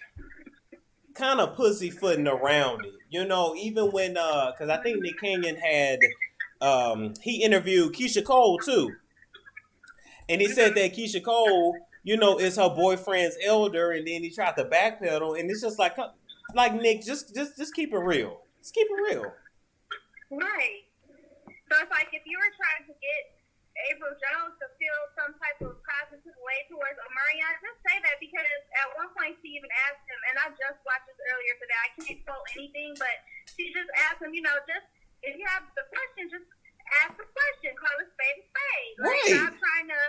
kind of pussyfooting around it, you know. Even when, because I think Nick Cannon had, he interviewed Keisha Cole too, and he said that Keisha Cole, you know, is her boyfriend's elder, and then he tried to backpedal, and it's just like Nick, just keep it real. Just keep it real. Right. So it's like if you were trying to get April Jones to feel some type of positive way towards Omarion, just say that, because at one point she even asked him, and I just watched this earlier today, I can't quote anything, but she just asked him, you know, just if you have the question, just ask the question, call a spade a spade. Like, right. Stop trying to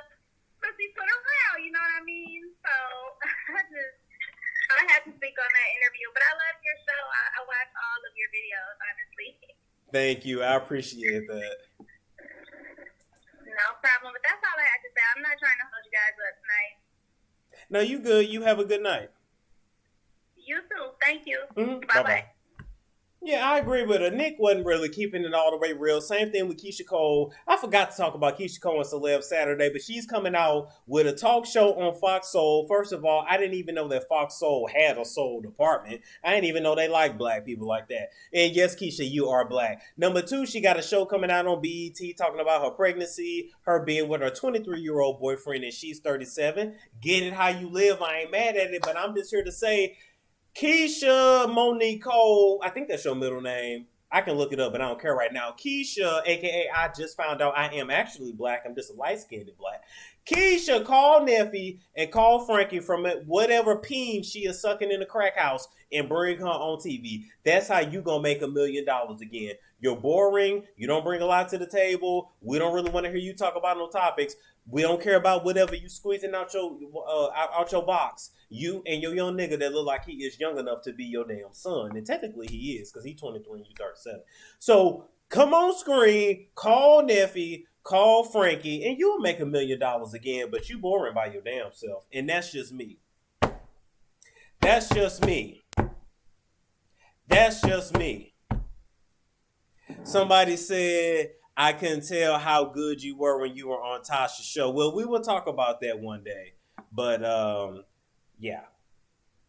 pussyfoot around, you know what I mean? So I had to speak on that interview, but I love your show. I watch all of your videos, honestly. Thank you. I appreciate that. No problem. But that's all I had to say. I'm not trying to hold you guys up tonight. No, you good. You have a good night. You too. Thank you. Mm-hmm. Bye-bye. Yeah, I agree with her. Nick wasn't really keeping it all the way real. Same thing with Keisha Cole. I forgot to talk about Keisha Cole and Celeb Saturday, but she's coming out with a talk show on Fox Soul. First of all, I didn't even know that Fox Soul had a soul department. I didn't even know they like black people like that. And yes, Keisha, you are black. Number two, she got a show coming out on BET talking about her pregnancy, her being with her 23-year-old boyfriend, and she's 37. Get it how you live. I ain't mad at it, but I'm just here to say, Keisha Monique Cole, I think that's your middle name. I can look it up, but I don't care right now. Keisha, a.k.a. I just found out I am actually black. I'm just a light-skinned black. Keisha, call Neffy and call Frankie from whatever peen she is sucking in the crack house and bring her on TV. That's how you going to make $1 million again. You're boring. You don't bring a lot to the table. We don't really want to hear you talk about no topics. We don't care about whatever you squeezing out your box. You and your young nigga that look like he is young enough to be your damn son. And technically he is, because he's 23 and you 37. So come on screen, call Neffy, call Frankie, and you'll make $1 million again, but you boring by your damn self. And that's just me. That's just me. That's just me. Somebody said, I couldn't tell how good you were when you were on Tasha's show. Well, we will talk about that one day. But, yeah.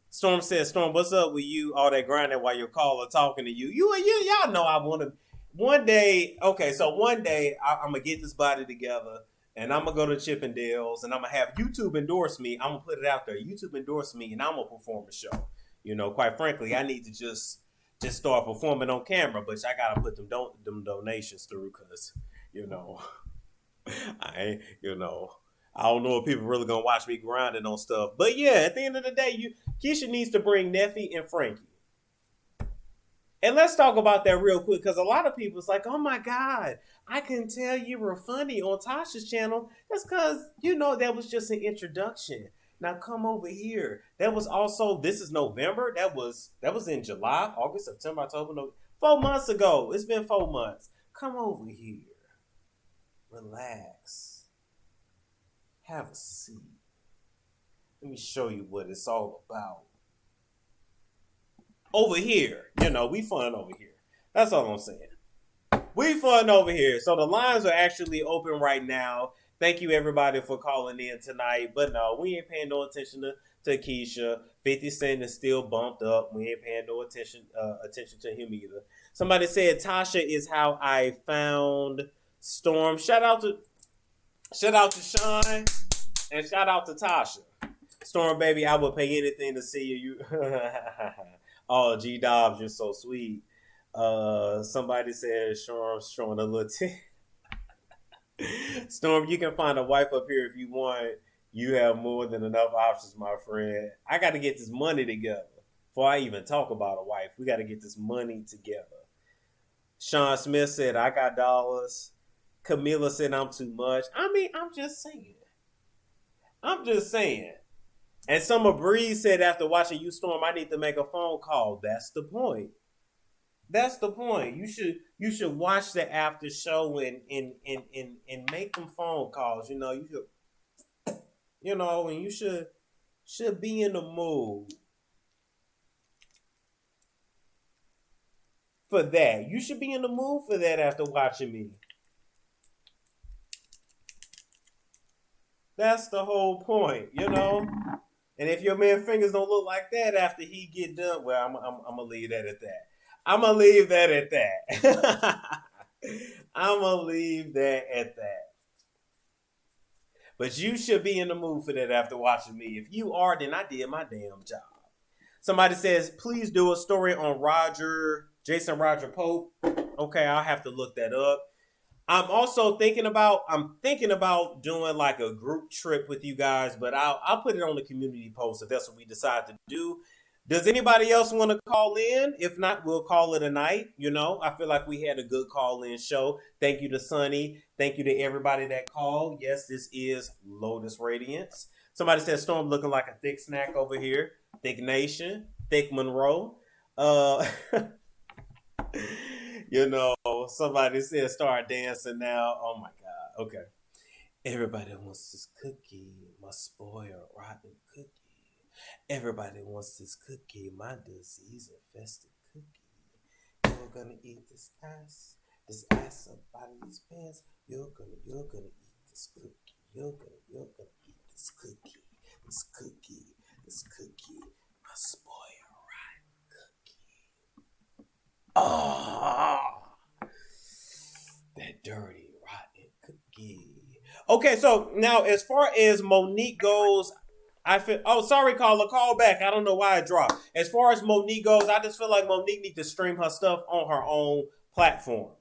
Storm says, Storm, what's up with you? All that grinding while your caller talking to you. Y'all know I want to. one day, I'm gonna get this body together and I'm gonna go to Chippendales and I'm gonna have YouTube endorse me. I'm gonna put it out there. YouTube endorse me and I'm gonna perform a show. You know, quite frankly, I need to just start performing on camera, but I gotta put them donations through because, you know, I don't know if people really gonna watch me grinding on stuff. But yeah, at the end of the day, Keisha needs to bring Neffy and Frankie. And let's talk about that real quick, because a lot of people's like, oh my God, I can tell you were funny on Tasha's channel. That's because, that was just an introduction. Now come over here. That was also, this is November. That was in July, August, September, October, November. 4 months ago. It's been 4 months. Come over here. Relax. Have a seat. Let me show you what it's all about. Over here, we fun over here. That's all I'm saying. We fun over here. So the lines are actually open right now. Thank you everybody for calling in tonight. But no, we ain't paying no attention to Keisha. 50 Cent is still bumped up. We ain't paying no attention to him either. Somebody said Tasha is how I found Storm. Shout out to Sean and shout out to Tasha. Storm, baby, I would pay anything to see you. Oh, G Dobbs, you're so sweet. Somebody said Storm's showing a little Storm, you can find a wife up here if you want. You have more than enough options, my friend. I got to get this money together before I even talk about a wife. We got to get this money together. Sean Smith said, I got dollars. Camila said, I'm too much. I mean, I'm just saying. And Summer Breeze said, after watching you Storm, I need to make a phone call. That's the point. You should watch the after show and make them phone calls. And you should be in the mood for that. You should be in the mood for that after watching me. That's the whole point, And if your man fingers don't look like that after he get done, well, I'm gonna leave that at that. I'm gonna leave that at that. But you should be in the mood for that after watching me. If you are, then I did my damn job. Somebody says, please do a story on Jason Roger Pope. Okay, I'll have to look that up. I'm also thinking about doing like a group trip with you guys, but I'll put it on the community post if that's what we decide to do. Does anybody else want to call in? If not, we'll call it a night. I feel like we had a good call-in show. Thank you to Sunny. Thank you to everybody that called. Yes, this is Lotus Radiance. Somebody said Storm looking like a thick snack over here. Thick Nation. Thick Monroe. Somebody said start dancing now. Oh my God. Okay. Everybody wants this cookie. My spoiled rotten cookie. Everybody wants this cookie. My disease infested cookie. You're gonna eat this ass up out of these pants. You're gonna eat this cookie. You're gonna eat this cookie. This cookie. My spoiled rotten cookie. Oh, that dirty rotten cookie. Okay, so now as far as Monique goes, sorry, caller, call back. I don't know why it dropped. As far as Monique goes, I just feel like Monique needs to stream her stuff on her own platform.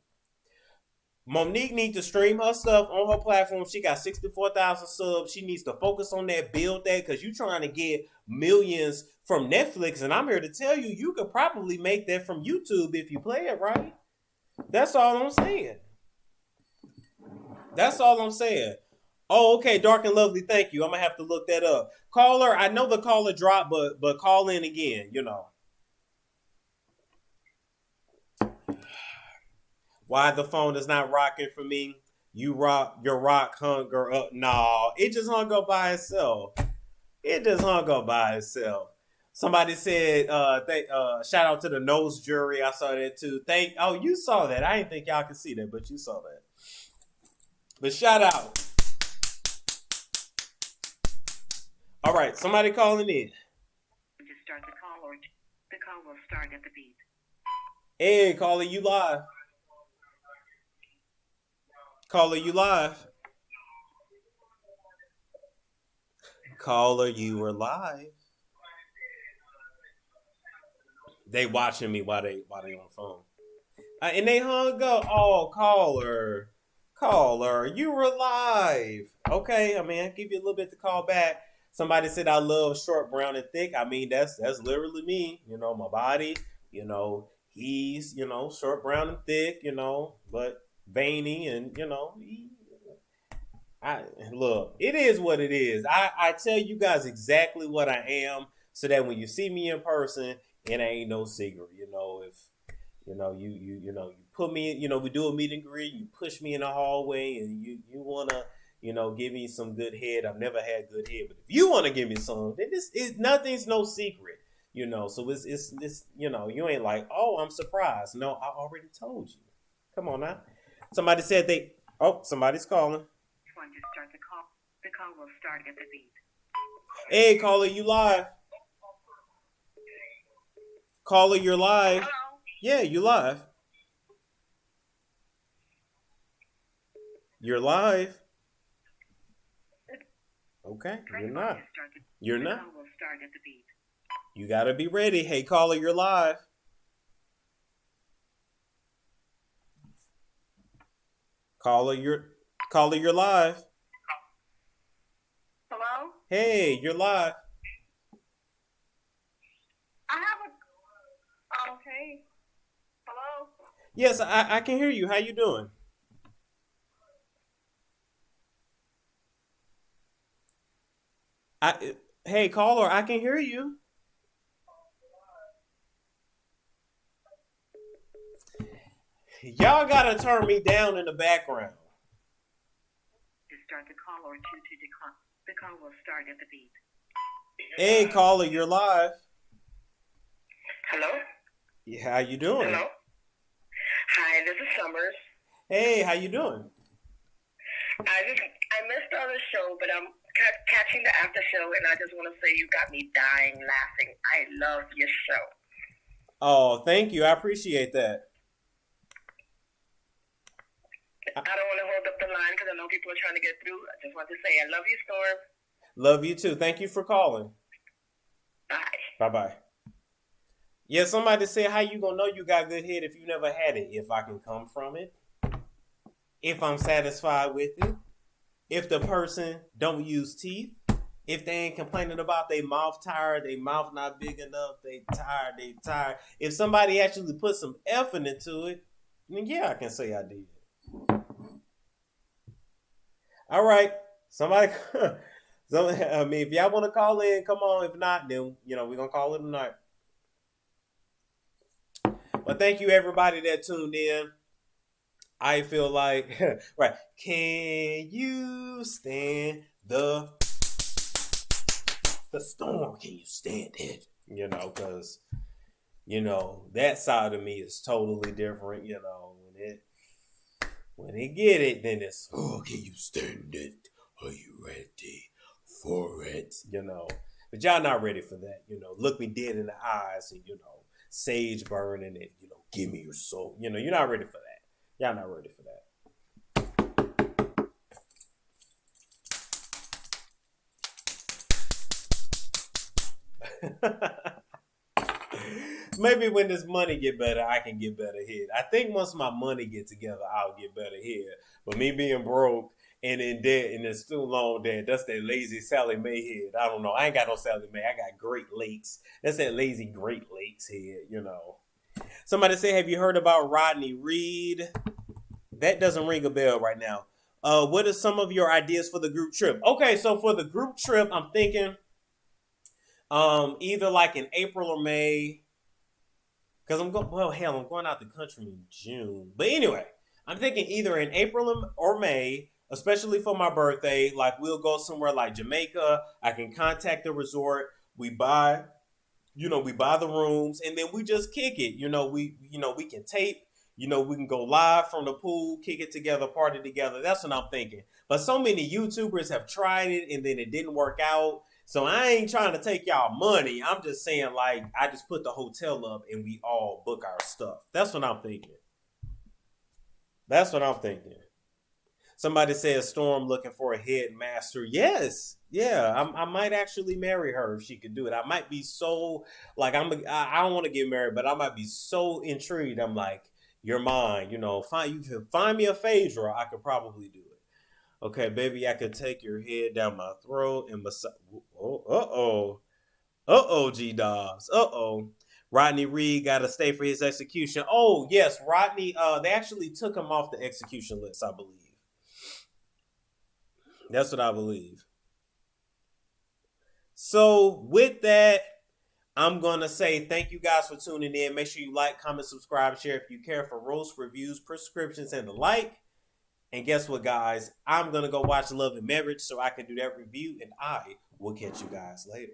Monique needs to stream her stuff on her platform. She got 64,000 subs. She needs to focus on that, build that, because you're trying to get millions from Netflix, and I'm here to tell you, you could probably make that from YouTube if you play it right. That's all I'm saying. Oh, okay, Dark and Lovely, thank you. I'm going to have to look that up. Caller, I know the caller dropped, but call in again, Why the phone is not rocking for me? Your rock hung up. No, it just hung up by itself. Somebody said, shout out to the nose jury. I saw that too. You saw that. I didn't think y'all could see that, but you saw that. But shout out. All right, somebody calling in. Just start the call, or the call will start at the beep. Hey, caller, you live. Caller, you live. Caller, you are live. They watching me while they on the phone. And they hung up. Oh, caller, you were live. Okay, I mean, I give you a little bit to call back. Somebody said I love short, brown, and thick. I mean, that's literally me. You know, my body. You know, he's short, brown, and thick. But veiny, and I look. It is what it is. I tell you guys exactly what I am, so that when you see me in person, it ain't no secret. If you put me, we do a meet and greet, you push me in the hallway, and you wanna, give me some good head. I've never had good head, but if you wanna give me some, then nothing's no secret. So it's you ain't like, oh, I'm surprised. No, I already told you. Come on now. Somebody said somebody's calling. Going to start the call. The call will start at the beep. Hey, caller, you live. Caller, you're live. Hello? Yeah, you live. You're live. Okay, you're not. You're not. The call will start at the beep. You gotta be ready. Hey, caller, you're live. Caller, you're live. Hello? Hey, you're live. I have a... Okay. Hello? Yes, I can hear you. How you doing? Hey, caller, I can hear you. Y'all gotta turn me down in the background. To start the call or to decline. The call will start at the beep. Hey, caller, you're live. Hello? Yeah, how you doing? Hello? Hi, this is Summers. Hey, how you doing? I missed the other show, but I'm catching the after show, and I just want to say you got me dying laughing. I love your show. Oh, thank you. I appreciate that. I don't want to hold up the line because I know people are trying to get through. I just want to say I love you, Storm. Love you too. Thank you for calling. Bye. Bye-bye. Yeah, somebody said, how you gonna know you got good head if you never had it? If I can come from it. If I'm satisfied with it. If the person don't use teeth. If they ain't complaining about their mouth tired, their mouth not big enough, they tired. If somebody actually put some effort into it, then yeah, I can say I did. All right. Somebody, if y'all want to call in, come on. If not, then, we're going to call it a night. But thank you, everybody that tuned in. I feel like, right. Can you stand the storm? Can you stand it? Because, that side of me is totally different, When they get it, then it's, oh, can you stand it? Are you ready for it? But y'all not ready for that. Look me dead in the eyes and, sage burning and, give me your soul. You're not ready for that. Y'all not ready for that. Maybe when this money get better, I can get better head. I think once my money get together, I'll get better head. But me being broke and in debt and in student loan debt, that's that lazy Sally Mae head. I don't know. I ain't got no Sally Mae. I got Great Lakes. That's that lazy Great Lakes head, Somebody say, have you heard about Rodney Reed? That doesn't ring a bell right now. What are some of your ideas for the group trip? Okay, so for the group trip, I'm thinking either like in April or May. Because I'm going out the country in June. But anyway, I'm thinking either in April or May, especially for my birthday. Like we'll go somewhere like Jamaica. I can contact the resort. We buy the rooms, and then we just kick it. We can tape. We can go live from the pool, kick it together, party together. That's what I'm thinking. But so many YouTubers have tried it, and then it didn't work out. So I ain't trying to take y'all money. I'm just saying, like, I just put the hotel up and we all book our stuff. That's what I'm thinking. Somebody said Storm looking for a headmaster. Yes. Yeah, I might actually marry her if she could do it. I might be so like I don't want to get married, but I might be so intrigued. I'm like, you're mine. Find me a Phaedra, I could probably do it. Okay, baby, I could take your head down my throat and massage. G Dobbs. Rodney Reed got to stay for his execution. Oh yes, Rodney. They actually took him off the execution list, I believe. That's what I believe. So with that, I'm going to say thank you guys for tuning in. Make sure you like, comment, subscribe, share if you care for roast, reviews, prescriptions, and the like. And guess what, guys? I'm going to go watch Love and Marriage so I can do that review, and I will catch you guys later.